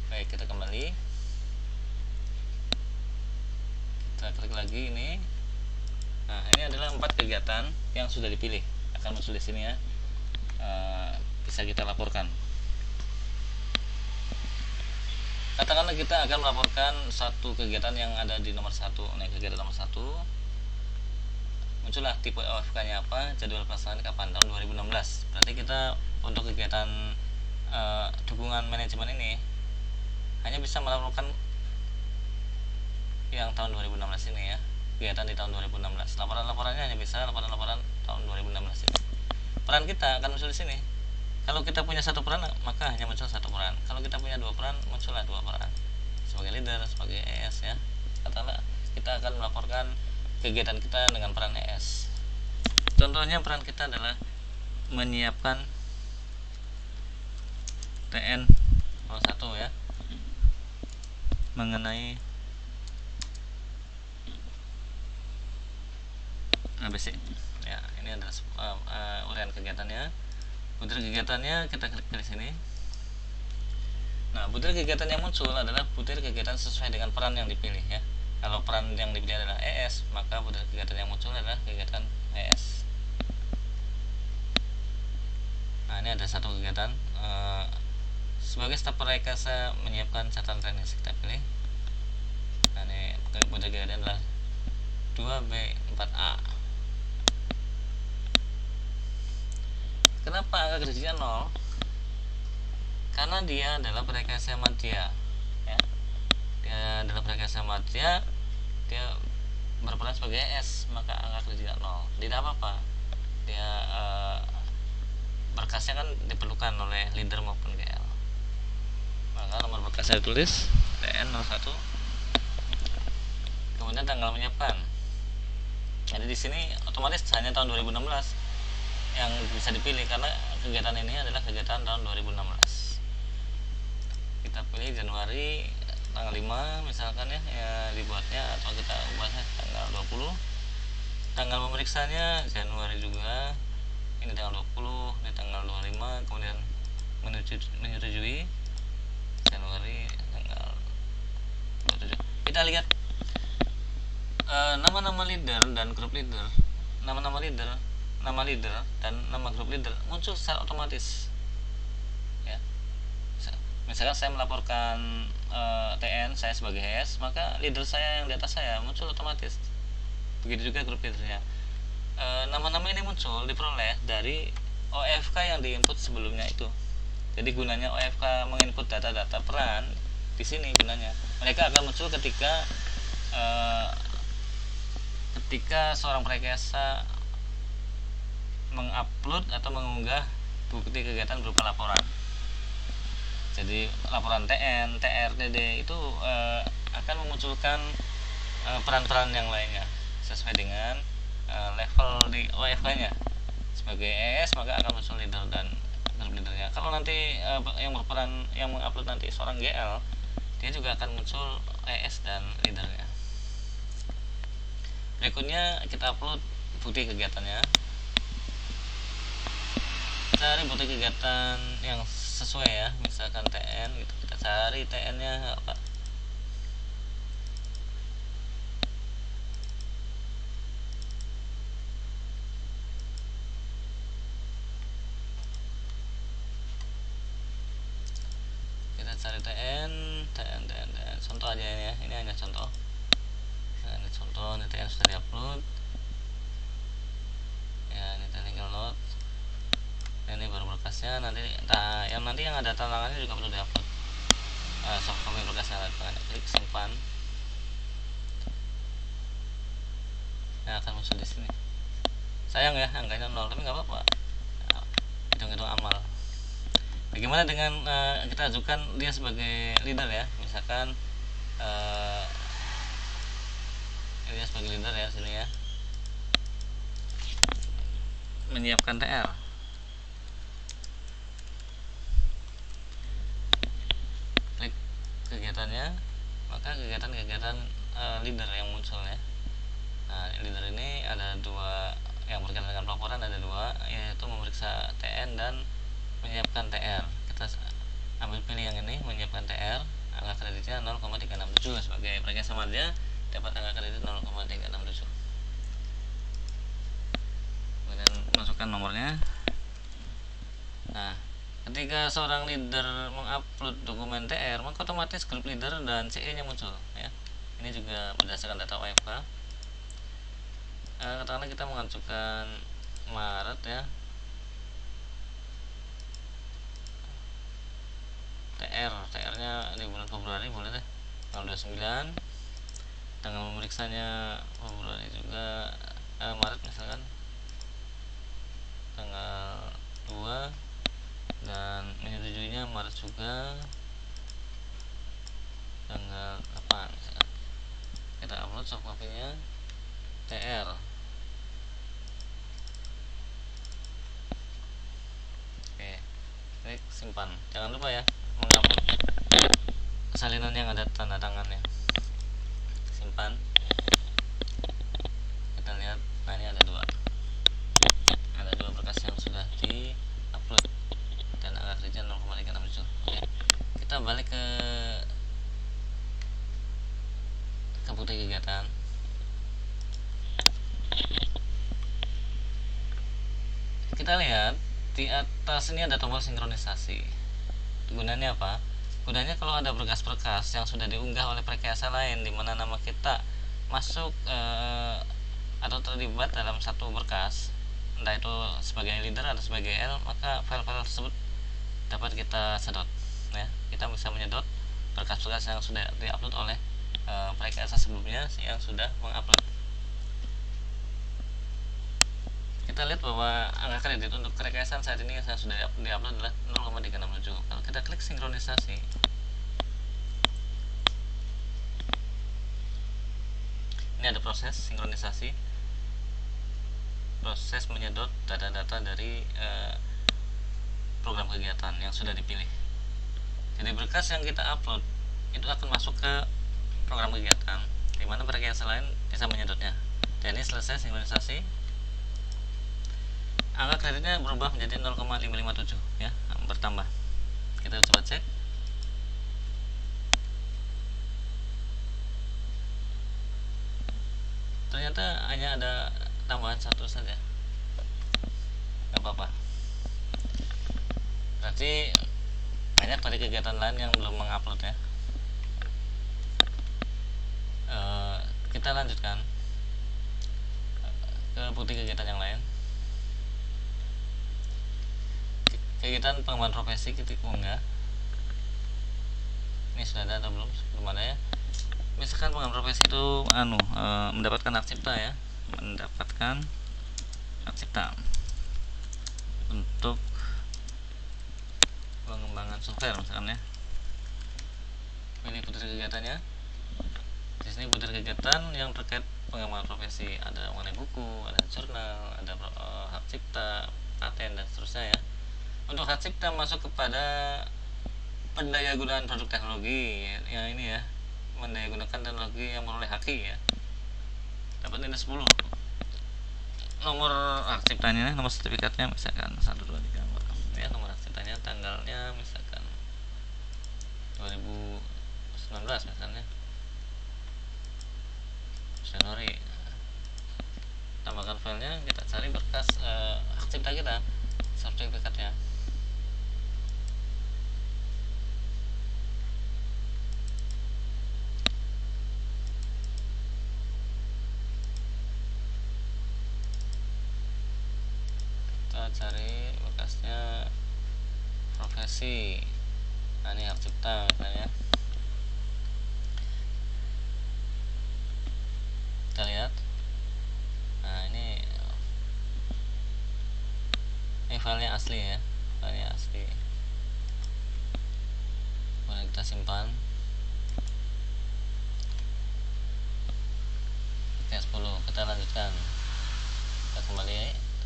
Baik, kita kembali. Kita klik lagi ini. Nah, ini adalah 4 kegiatan yang sudah dipilih. Akan muncul di sini ya. Bisa kita laporkan. Katakanlah kita akan melaporkan satu kegiatan yang ada di nomor 1. Nah, kegiatan nomor 1 muncullah tipe OFK-nya apa, jadwal pelaksanaan kapan, tahun 2016. Berarti kita untuk kegiatan dukungan manajemen ini hanya bisa melaporkan yang tahun 2016 ini ya, kegiatan di tahun 2016. Laporan-laporannya hanya bisa laporan-laporan tahun 2016 ini. Peran kita akan muncul di sini. Kalau kita punya 1 peran, maka hanya muncul 1 peran. Kalau kita punya 2 peran, muncullah 2 peran. Sebagai leader, sebagai ES ya. Katakanlah kita akan melaporkan kegiatan kita dengan peran ES. Contohnya peran kita adalah menyiapkan TN 01 ya, mengenai ABC ya. Ini adalah uraian kegiatannya. Untuk kegiatannya kita klik di sini. Nah, butir kegiatan yang muncul adalah butir kegiatan sesuai dengan peran yang dipilih ya. Kalau peran yang dipilih adalah ES, maka butir kegiatan yang muncul adalah kegiatan ES. Nah, ini ada satu kegiatan sebagai staf praekasa menyiapkan catatan teknis, kita pilih. Nah, ini butir kegiatan adalah 2B4A. Kenapa angka kreditnya 0? Karena dia adalah praekasa madya ya. Dia adalah praekasa madya, dia berperan sebagai ES, maka angka kreditnya 0. Tidak apa-apa, dia berkasnya kan diperlukan oleh leader maupun GL. Maka nomor berkasnya ditulis TN01, kemudian tanggal menyiapkan. Jadi di sini otomatis hanya tahun 2016 yang bisa dipilih karena kegiatan ini adalah kegiatan tahun 2016. Kita pilih Januari tanggal 5 misalkan ya dibuatnya, atau kita ubahnya tanggal 20. Tanggal memeriksanya Januari juga, ini tanggal 20, ini tanggal 25, kemudian menyetujui Januari tanggal 27. Kita lihat nama-nama leader dan grup leader, nama-nama leader, nama leader dan nama grup leader muncul secara otomatis ya. Misalkan saya melaporkan TN saya sebagai ES, maka leader saya yang di atas saya muncul otomatis. Begitu juga grup leadernya. Nama-nama ini muncul diperoleh dari OFK yang diinput sebelumnya itu. Jadi gunanya OFK menginput data-data peran di sini gunanya. Mereka akan muncul ketika seorang praekasa mengupload atau mengunggah bukti kegiatan berupa laporan. Jadi laporan TN, TR, DD itu akan memunculkan peran-peran yang lainnya sesuai dengan level di OFK-nya. Sebagai ES maka akan muncul leader dan grup leadernya. Kalau nanti yang berperan yang mengupload nanti seorang GL, dia juga akan muncul ES dan leadernya. Berikutnya kita upload bukti kegiatannya. Cari bukti kegiatan yang sesuai ya, misalkan TN gitu, kita cari TN-nya apa. Kita cari TN, contoh aja ini ya, ini hanya contoh. Nah, ini contoh, ini TN sudah diupload. Ya, ini tinggal load. Ini baru berkasnya, nanti yang ada tantangannya juga perlu diupload. Soft copy berkasnya, klik simpan. Yang akan muncul di sini. Sayang ya, angkanya 0, tapi nggak apa-apa. Nah, hitung-hitung amal. Bagaimana dengan kita ajukan dia sebagai leader ya, misalkan dia sebagai leader ya sini ya, menyiapkan TR. Klik kegiatannya, maka kegiatan-kegiatan leader yang muncul ya. Nah, leader ini ada dua yang berkaitan dengan pelaporan, ada dua, yaitu memeriksa TN dan menyiapkan TR. Kita ambil pilih yang ini, menyiapkan TR. Angka kreditnya 0,367 sebagai praekasa madya, dapat angka kredit 0,367. Kemudian masukkan nomornya. Nah, ketika seorang leader mengupload dokumen TR, maka otomatis grup leader dan CE-nya muncul ya. Ini juga berdasarkan data OFK. Katakanlah kita mengajukan Maret ya, TR-nya di bulan Februari boleh deh, tanggal 29. Tanggal memeriksanya Februari juga, Maret misalkan tanggal 2, dan menyetujuinya Maret juga tanggal 8 misalkan. Kita upload soft copy-nya TR. Oke, klik simpan. Jangan lupa ya mengupload salinan yang ada tanda tangannya. Simpan. Kita lihat, nah ini ada dua berkas yang sudah di upload dan angka kreditnya 0,367. Oke, kita balik kita lihat di atas ini ada tombol sinkronisasi. Gunanya apa? Gunanya kalau ada berkas-berkas yang sudah diunggah oleh Prekayasa lain di mana nama kita masuk atau terlibat dalam satu berkas, entah itu sebagai leader atau sebagai L, maka file-file tersebut dapat kita sedot ya. Kita bisa menyedot berkas-berkas yang sudah diupload oleh Prekayasa sebelumnya yang sudah mengupload. Kita lihat bahwa angka kredit untuk Prekayasa saat ini yang sudah diupload adalah 0,367. Kalau kita klik sinkronisasi, ini ada proses sinkronisasi, proses menyedot data-data dari program kegiatan yang sudah dipilih. Jadi berkas yang kita upload itu akan masuk ke program kegiatan, di mana Prekayasa lain bisa menyedotnya. Dan ini selesai sinkronisasi, angka kreditnya berubah menjadi 0,557 ya, bertambah. Kita coba cek. Ternyata hanya ada tambahan satu saja, nggak apa-apa. Berarti banyak dari kegiatan lain yang belum mengupload ya. Kita lanjutkan ke bukti kegiatan yang lain. Kegiatan pengembangan profesi ketik unggah. Ini sudah ada atau belum? Belum ada ya. Misalkan pengembangan profesi itu mendapatkan hak cipta ya, mendapatkan hak cipta untuk pengembangan software misalkan ya. Pilih butir kegiatannya. Di sini butir kegiatan yang terkait pengembangan profesi, ada mengenai buku, ada jurnal, ada hak cipta, paten dan seterusnya ya. Untuk hak cipta masuk kepada pendaya gunaan produk teknologi yang ini ya, mendaya gunakan teknologi yang memperoleh haki ya, dapat nilai 10. Nomor hak ciptanya, nomor sertifikatnya misalkan 1, 2, 3, 4 ya, nomor hak ciptanya, tanggalnya misalkan 2019 misalnya Januari. Tambahkan filenya, kita cari berkas hak cipta kita, sertifikatnya. Kita cari berkasnya profesi. Nah, ini hak cipta misalnya. Kita lihat. Nah, ini filenya asli ya, filenya asli. Boleh kita simpan. Oke, 10. Kita lanjutkan. Kita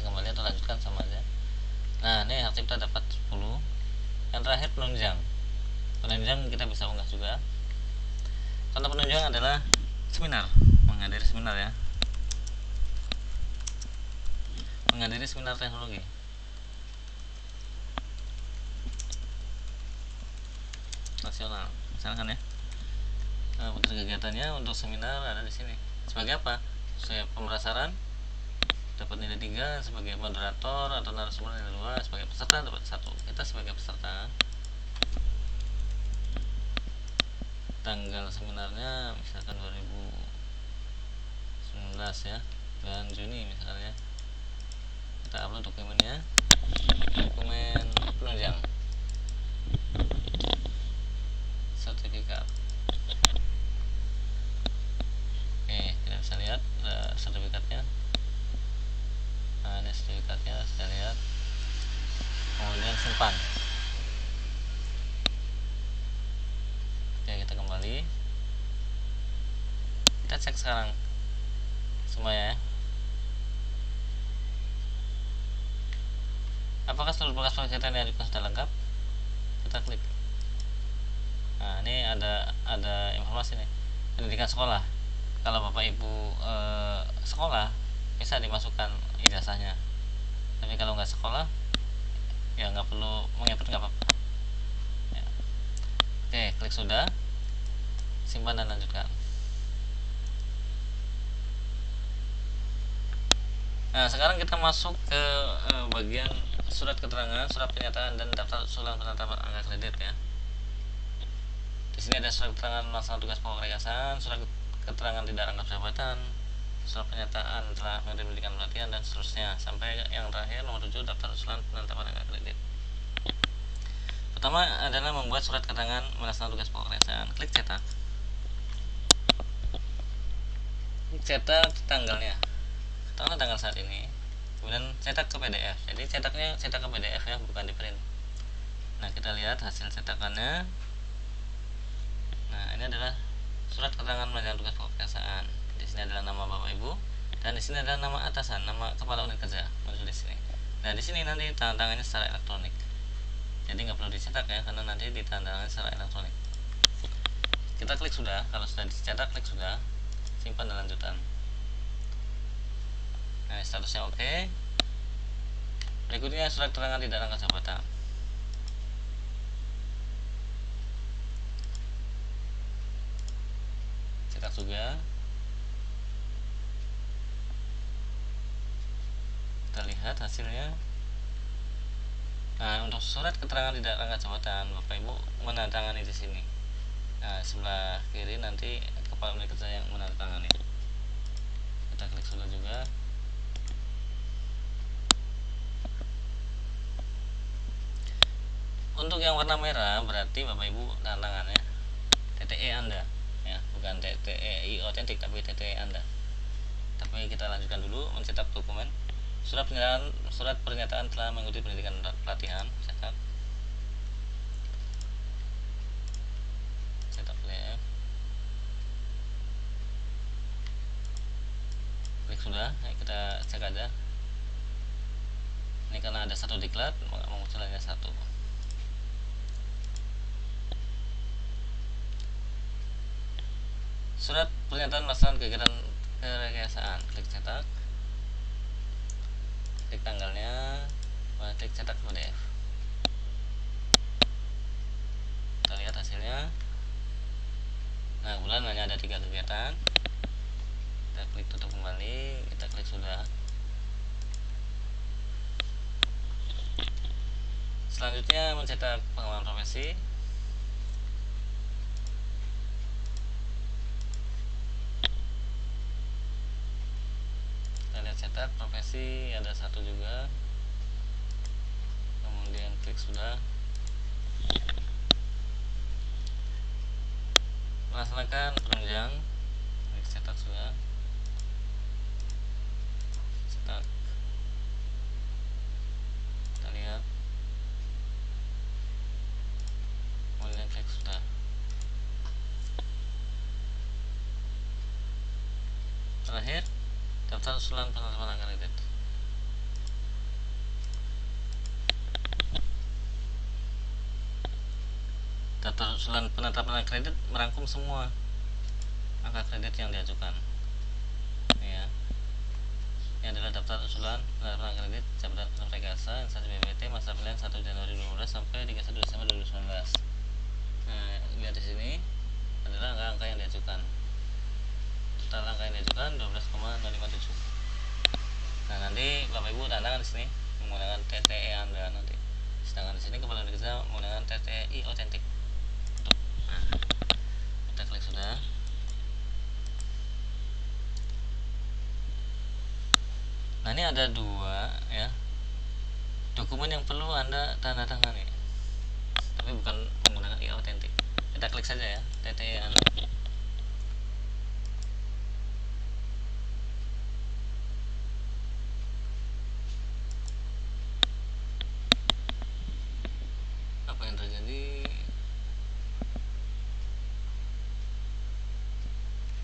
kembali atau lanjutkan sama aja. Nah, ini hak cipta dapat 10. Yang terakhir penunjang. Penunjang kita bisa unggah juga. Contoh penunjang adalah seminar, menghadiri seminar ya, menghadiri seminar teknologi. Nasional misalkan ya. Butir kegiatannya untuk seminar ada di sini. Sebagai apa? Saya pemerasaran dapat nilai 3, sebagai moderator atau narasumber nilai 2, sebagai peserta dapat 1. Kita sebagai peserta, tanggal seminarnya misalkan 2019 ya, bulan Juni misalnya. Kita upload dokumennya, dokumen penunjang sertifikat. Oke, kita bisa lihat sertifikatnya. Nah, ini sertifikatnya, saya lihat. Kemudian simpan. Oke, kita kembali. Kita cek sekarang semuanya ya. Apakah seluruh berkas kegiatan yang diajukan sudah lengkap? Kita klik. Nah, ini ada informasi nih, pendidikan sekolah. Kalau bapak ibu sekolah, bisa dimasukkan ijazahnya. Tapi kalau nggak sekolah, ya nggak perlu menginput, nggak apa-apa ya. Oke, klik sudah, simpan dan lanjutkan. Nah, sekarang kita masuk ke bagian surat keterangan, surat pernyataan, dan daftar usulan penetapan angka kredit ya. Di sini ada surat keterangan melaksanakan tugas pokok yayasan, surat keterangan tidak rangkap jabatan, surat pernyataan telah memberikan pelatihan, dan seterusnya sampai yang terakhir nomor 7, daftar usulan penetapan angka kredit. Pertama adalah membuat surat keterangan melaksanakan tugas pokok yayasan. Klik cetak. Cetak tanggalnya, tanggal saat ini, kemudian cetak ke PDF. Jadi cetaknya cetak ke PDF ya, bukan di print. Nah, kita lihat hasil cetakannya. Nah, ini adalah surat keterangan melaksanakan tugas pokok yayasan. Di sini adalah nama Bapak Ibu, dan di sini adalah nama atasan, nama kepala unit kerja muncul di sini. Nah, di sini nanti tanda tangannya secara elektronik. Jadi nggak perlu dicetak ya, karena nanti ditandatangani secara elektronik. Kita klik sudah. Kalau sudah dicetak, klik sudah, simpan dan lanjutan. Nah, statusnya oke. Berikutnya surat keterangan tidak rangkap jabatan. Cetak juga. Kita lihat hasilnya. Nah, untuk surat keterangan tidak rangkap jabatan, Bapak Ibu menandatangani di sini. Nah, sebelah kiri nanti kepala unit kerja yang menandatangani. Kita klik sudah juga. Untuk yang warna merah berarti Bapak Ibu tanda tangannya TTE Anda ya, bukan TTE otentik tapi TTE Anda. Tapi kita lanjutkan dulu mencetak dokumen. Surat pernyataan telah mengikuti pendidikan pelatihan, cetak PDF. Klik sudah. Nah, kita cek aja. Ini karena ada satu diklat, maka muncul hanya satu. Surat pernyataan melaksanakan kegiatan kerekayasaan, klik cetak, klik tanggalnya, klik cetak PDF. Kita lihat hasilnya. Nah, kebetulan hanya ada 3 kegiatan. Kita klik tutup kembali, kita klik sudah. Selanjutnya mencetak pengalaman profesi. Cetak profesi ada satu juga, kemudian klik sudah. Melaksanakan penunjang, klik cetak sudah, cetak. Kita lihat, kemudian klik sudah. Terakhir daftar usulan penetapan angka kredit. Daftar usulan penetapan angka kredit merangkum semua angka kredit yang diajukan. Ini ya. Ini adalah daftar usulan penetapan angka kredit jabatan Prekasa instansi BPT masa pilihan 1 Januari 2015 sampai 31 Desember 2019. Nah, lihat di sini adalah angka-angka yang diajukan. Total angka yang diajukan 12,057. Nah, nanti Bapak Ibu tanda tangan di sini menggunakan TTE Anda nanti. Sedangkan di sini kepala unit kerja menggunakan TTI otentik. Nah, kita klik sudah. Nah, ini ada 2 ya dokumen yang perlu Anda tanda tangani, tapi bukan menggunakan e-otentik. Kita klik saja ya TTE Anda. Apa yang terjadi?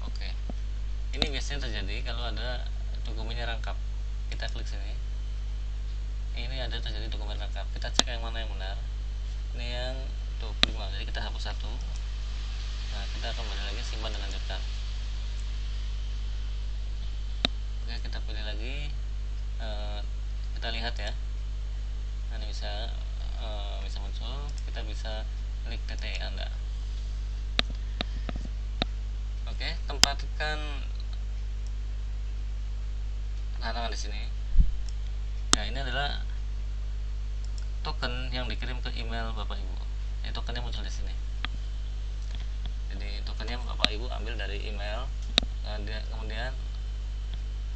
Oke, ini biasanya terjadi kalau ada dokumennya rangkap. Kita klik sini, ini ada terjadi dokumen rangkap. Kita cek yang mana yang benar. Ini yang 25, jadi kita hapus satu. Nah, kita kembali lagi, simpan dan lanjutkan. Oke, kita pilih lagi. Kita lihat ya. Nah, ini bisa muncul. Kita bisa klik TTE Anda. Oke, tempatkan tanda tangan di di sini. Nah, ini adalah token yang dikirim ke email Bapak Ibu. Ini tokennya muncul di sini. Jadi tokennya Bapak Ibu ambil dari email, kemudian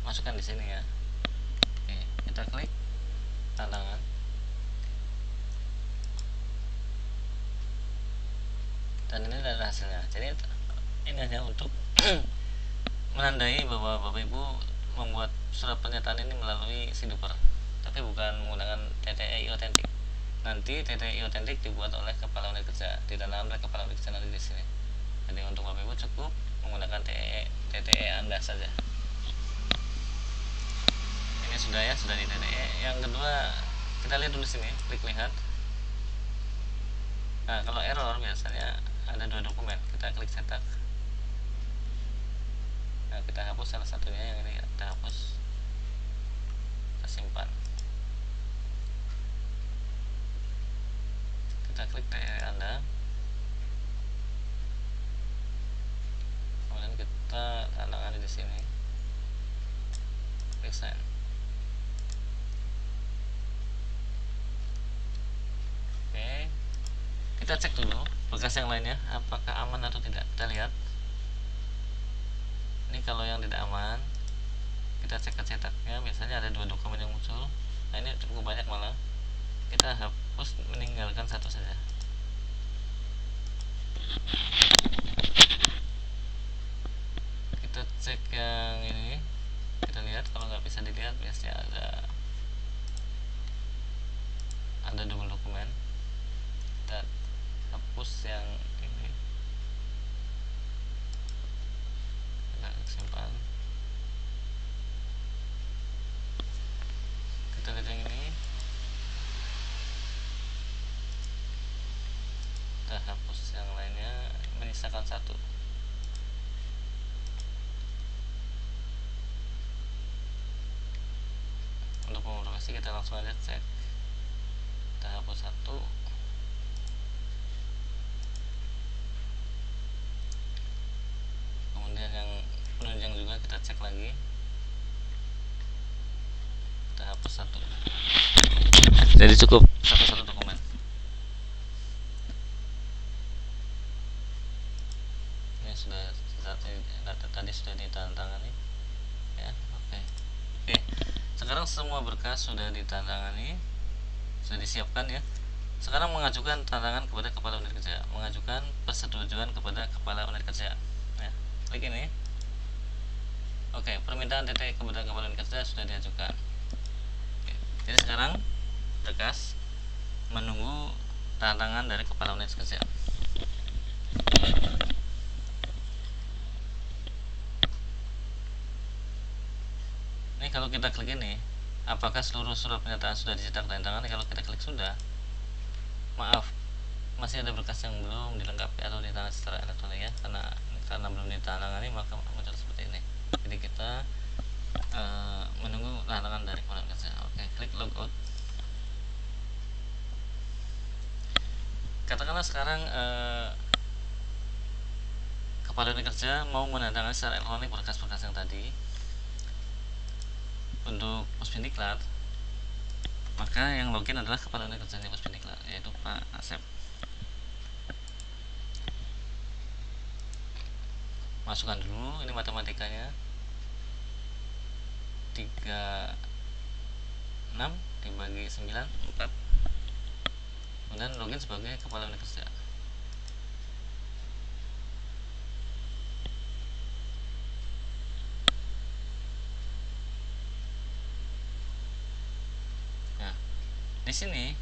masukkan di sini ya. Oke, kita klik tantangan. Dan ini adalah hasilnya. Jadi ini hanya untuk menandai bahwa Bapak Ibu membuat surat pernyataan ini melalui Siduper, tapi bukan menggunakan TTE Authentic. Nanti TTE Authentic dibuat oleh Kepala Unit Kerja, ditanam oleh Kepala Unit Kerja nanti di sini. Jadi untuk Bapak Ibu cukup menggunakan TTE Anda saja. Ini sudah ya, sudah di TTE. Yang kedua, kita lihat dulu sini, klik lihat. Nah, kalau error biasanya ada 2 dokumen. Kita klik cetak. Nah, kita hapus salah satunya, yang ini kita hapus, kita simpan. Kita klik TTE Anda, kemudian kita tandatangan di sini, klik sign. Oke, kita cek dulu berkas yang lainnya apakah aman atau tidak. Kita lihat. Ini kalau yang tidak aman, kita cek ke cetaknya, biasanya ada 2 dokumen yang muncul. Nah, ini cukup banyak malah. Kita hapus, meninggalkan satu saja. Kita cek yang ini, kita lihat. Kalau nggak bisa dilihat, biasanya ada double dokumen. Kita hapus yang ini, kita simpan. Kita lihat yang ini, kita hapus yang lainnya, menyisakan 1. Untuk pemrografi kita langsung aja cek, kita hapus 1. Kemudian yang penunjang juga kita cek lagi, kita hapus 1. Jadi cukup satu dokumen. Ini sudah tadi sudah ditandatangani ya. Oke. Sekarang semua berkas sudah ditandatangani, sudah disiapkan ya. Sekarang mengajukan tantangan kepada Kepala Unit Kerja, mengajukan persetujuan kepada Kepala Unit Kerja ya. Klik ini. Oke, permintaan TTE kepada Kepala Unit Kerja sudah diajukan. Oke. Jadi sekarang berkas menunggu tantangan dari Kepala Unit Kerja. Ini kalau kita klik ini, apakah seluruh surat pernyataan sudah dicetak dan tangan? Kalau kita klik sudah, maaf, masih ada berkas yang belum dilengkapi atau ditangani secara elektronik ya, karena belum ditandatangani maka muncul seperti ini. Jadi kita menunggu tantangan dari Kepala Unit Kerja. Oke, klik logout. Katakanlah sekarang Kepala Unit Kerja mau menandatangani secara elektronik berkas-berkas yang tadi. Untuk Puspendiklat, maka yang login adalah Kepala Unit Kerja Puspendiklat, yaitu Pak Asep. Masukkan dulu ini matematikanya 36 dibagi 9 4. Kemudian login sebagai Kepala Unit Kerja. Di sini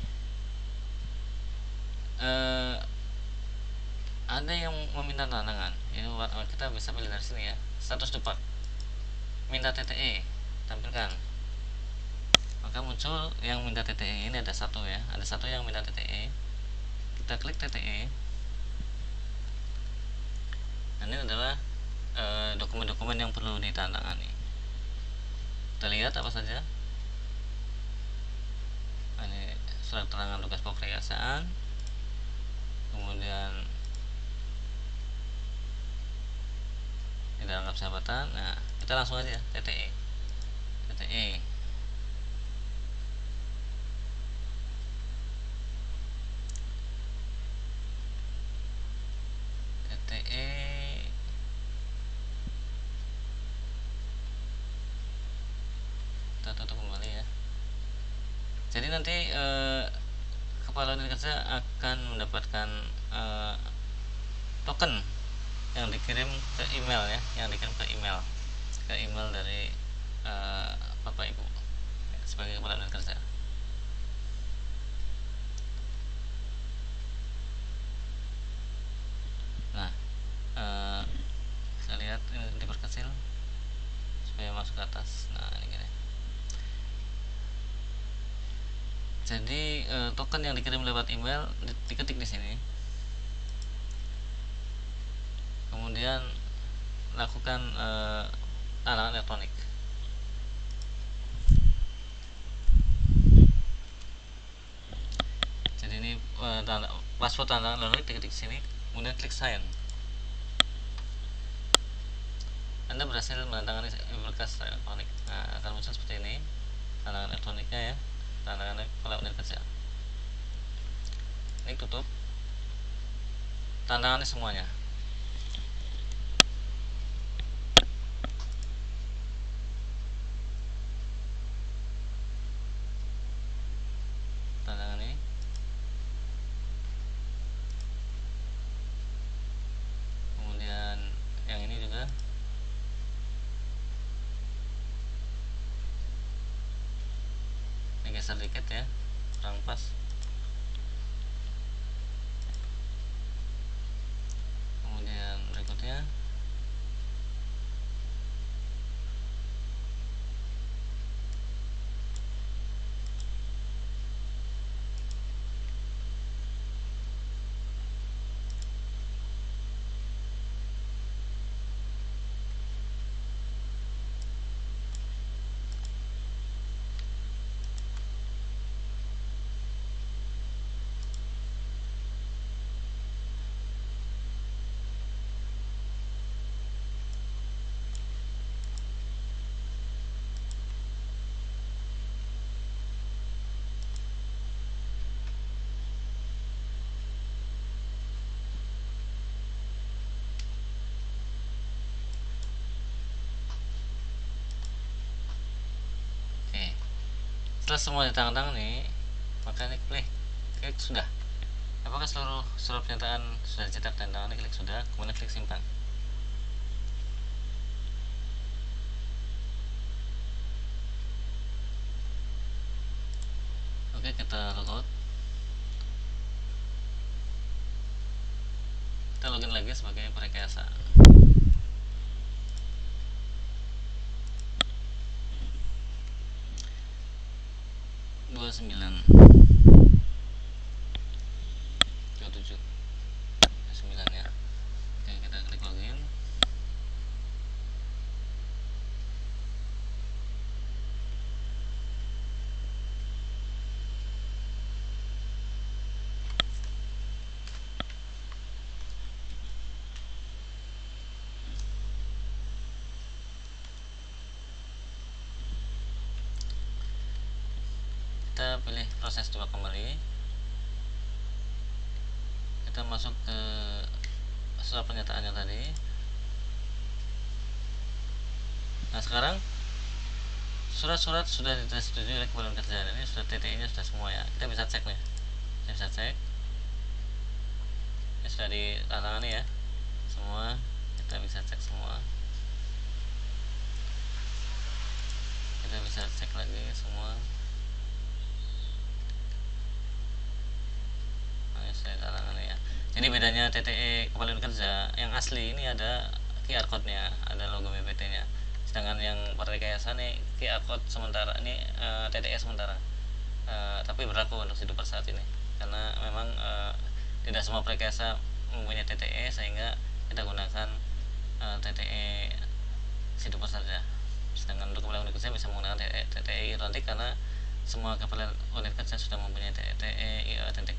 ada yang meminta tantangan. Ini kita bisa pilih dari sini ya. Status depak, minta TTE, tampilkan. Maka muncul yang minta TTE. Ini ada 1 ya. Ada 1 yang minta TTE. Kita klik TTE. Nah, ini adalah dokumen-dokumen yang perlu ditantangani. Kita lihat apa saja. Ini surat keterangan tugas pokok-rekayasaan, kemudian tidak anggap sahabatan. Nah, kita langsung aja TTE. Jadi nanti kepala unit kerja akan mendapatkan token yang dikirim ke email ya, ke email dari Bapak Ibu sebagai kepala unit kerja. Nah, saya lihat ini diperkecil supaya masuk ke atas. Nah, ini gini. Jadi token yang dikirim lewat email diketik di sini. Kemudian lakukan tantangan elektronik. Jadi ini password tantangan elektronik diketik sini, kemudian klik sign. Anda berhasil menandatangani berkas elektronik. Nah, akan muncul seperti ini tantangan elektroniknya ya, tantangan kepala unit kerja. Ini tutup tantangannya semuanya. Tantangan ini. Kemudian yang ini juga. Ini geser dikit ya, kurang pas. Kemudian berikutnya setelah semua ditandatangani nih, maka ini klik sudah. Apakah seluruh surat pernyataan sudah dicetak dan tangani? Klik sudah, kemudian klik simpan. Oke, kita logout. Kita login lagi sebagai Prekayasa. sembilan 27 9 ya. Oke, kita klik login. Kita pilih proses 2 kembali. Kita masuk ke surat pernyataannya tadi. Nah, sekarang surat-surat sudah disetujui oleh kepala kerja. Ini sudah TTI nya sudah semua ya. Kita bisa cek nih. Kita bisa cek. Ini sudah ditandatangani ya. Semua kita bisa cek semua. Kita bisa cek lagi semua. Ya. Jadi bedanya TTE kepala kerja yang asli ini ada QR code-nya, ada logo BPT-nya. Sedangkan yang Prekayasa nih QR code sementara ini TTE sementara. Tapi berlaku untuk hidup saat ini. Karena memang tidak semua Prekayasa mempunyai TTE, sehingga kita gunakan TTE hidup saja. Sedangkan untuk kepala unit kerja bisa menggunakan TTE identik karena semua kepala unit kerja sudah mempunyai TTE identik.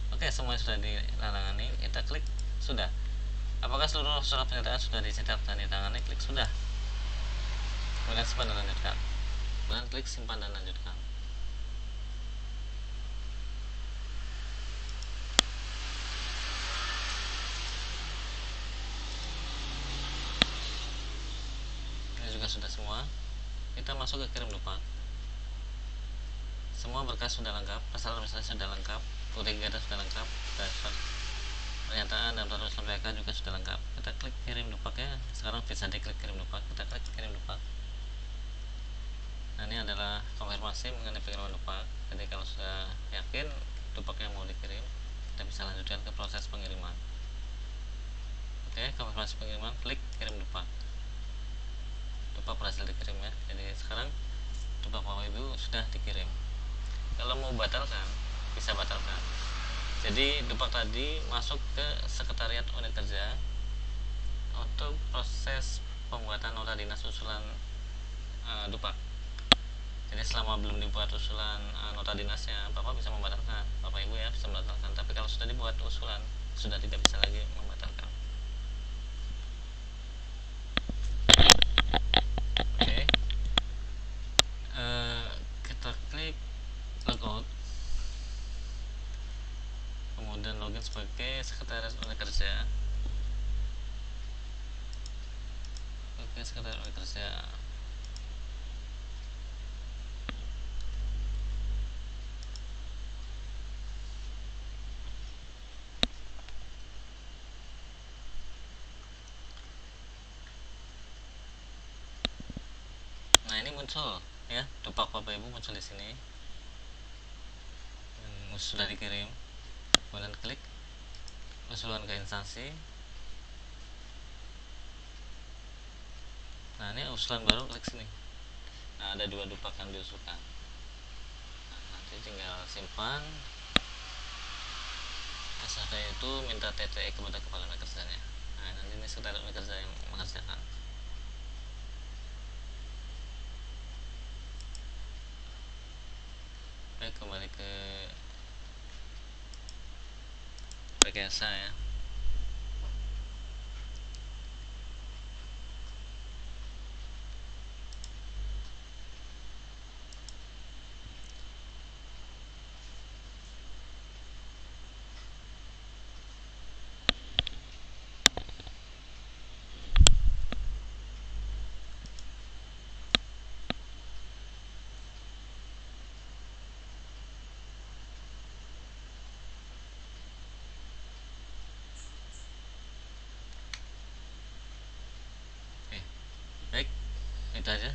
Oke, semuanya sudah ditandatangani. Kita klik sudah. Apakah seluruh surat pernyataan sudah dicetak dan ditangani? Klik sudah. Kemudian simpan dan lanjutkan. Kemudian klik simpan dan lanjutkan. Ini juga sudah semua. Kita masuk ke kirim lupa. semua berkas sudah lengkap, pasal administrasi sudah lengkap, UTG data sudah lengkap, dasar pernyataan dan peraturan PK juga sudah lengkap. Kita klik kirim dupak ya. Sekarang bisa diklik kirim dupak. Kita klik kirim dupak. Nah, ini adalah konfirmasi mengenai pengiriman dupak. Jadi kalau sudah yakin dupaknya mau dikirim, kita bisa lanjutkan ke proses pengiriman. Oke, konfirmasi pengiriman, klik kirim dupak. Dupak berhasil dikirim ya. Jadi sekarang dupak Bapak Ibu sudah dikirim. Kalau mau batalkan, bisa batalkan. Jadi dupak tadi masuk ke sekretariat unit kerja untuk proses pembuatan nota dinas usulan dupak. Jadi selama belum dibuat usulan nota dinasnya, Bapak bisa membatalkan, Bapak Ibu ya bisa membatalkan. Tapi kalau sudah dibuat usulan, sudah tidak bisa lagi membatalkan. Oke, kita klik logout, kemudian login sebagai sekretaris unit kerja. Oke, sekretaris unit kerja. Nah, ini muncul ya, dupak Bapak Ibu muncul di sini. Sudah dikirim. Kemudian klik usulan ke instansi. Nah, ini usulan baru, klik sini. Nah, ada 2 dupak yang diusulkan. Nah, nanti tinggal simpan. SHK itu minta TTE kepada kepala unit kerjanya. Nah, nanti ini sekretaris unit kerja yang mengerjakan. Baik, kembali ke rekayasa ya. Oke, baik, itu aja.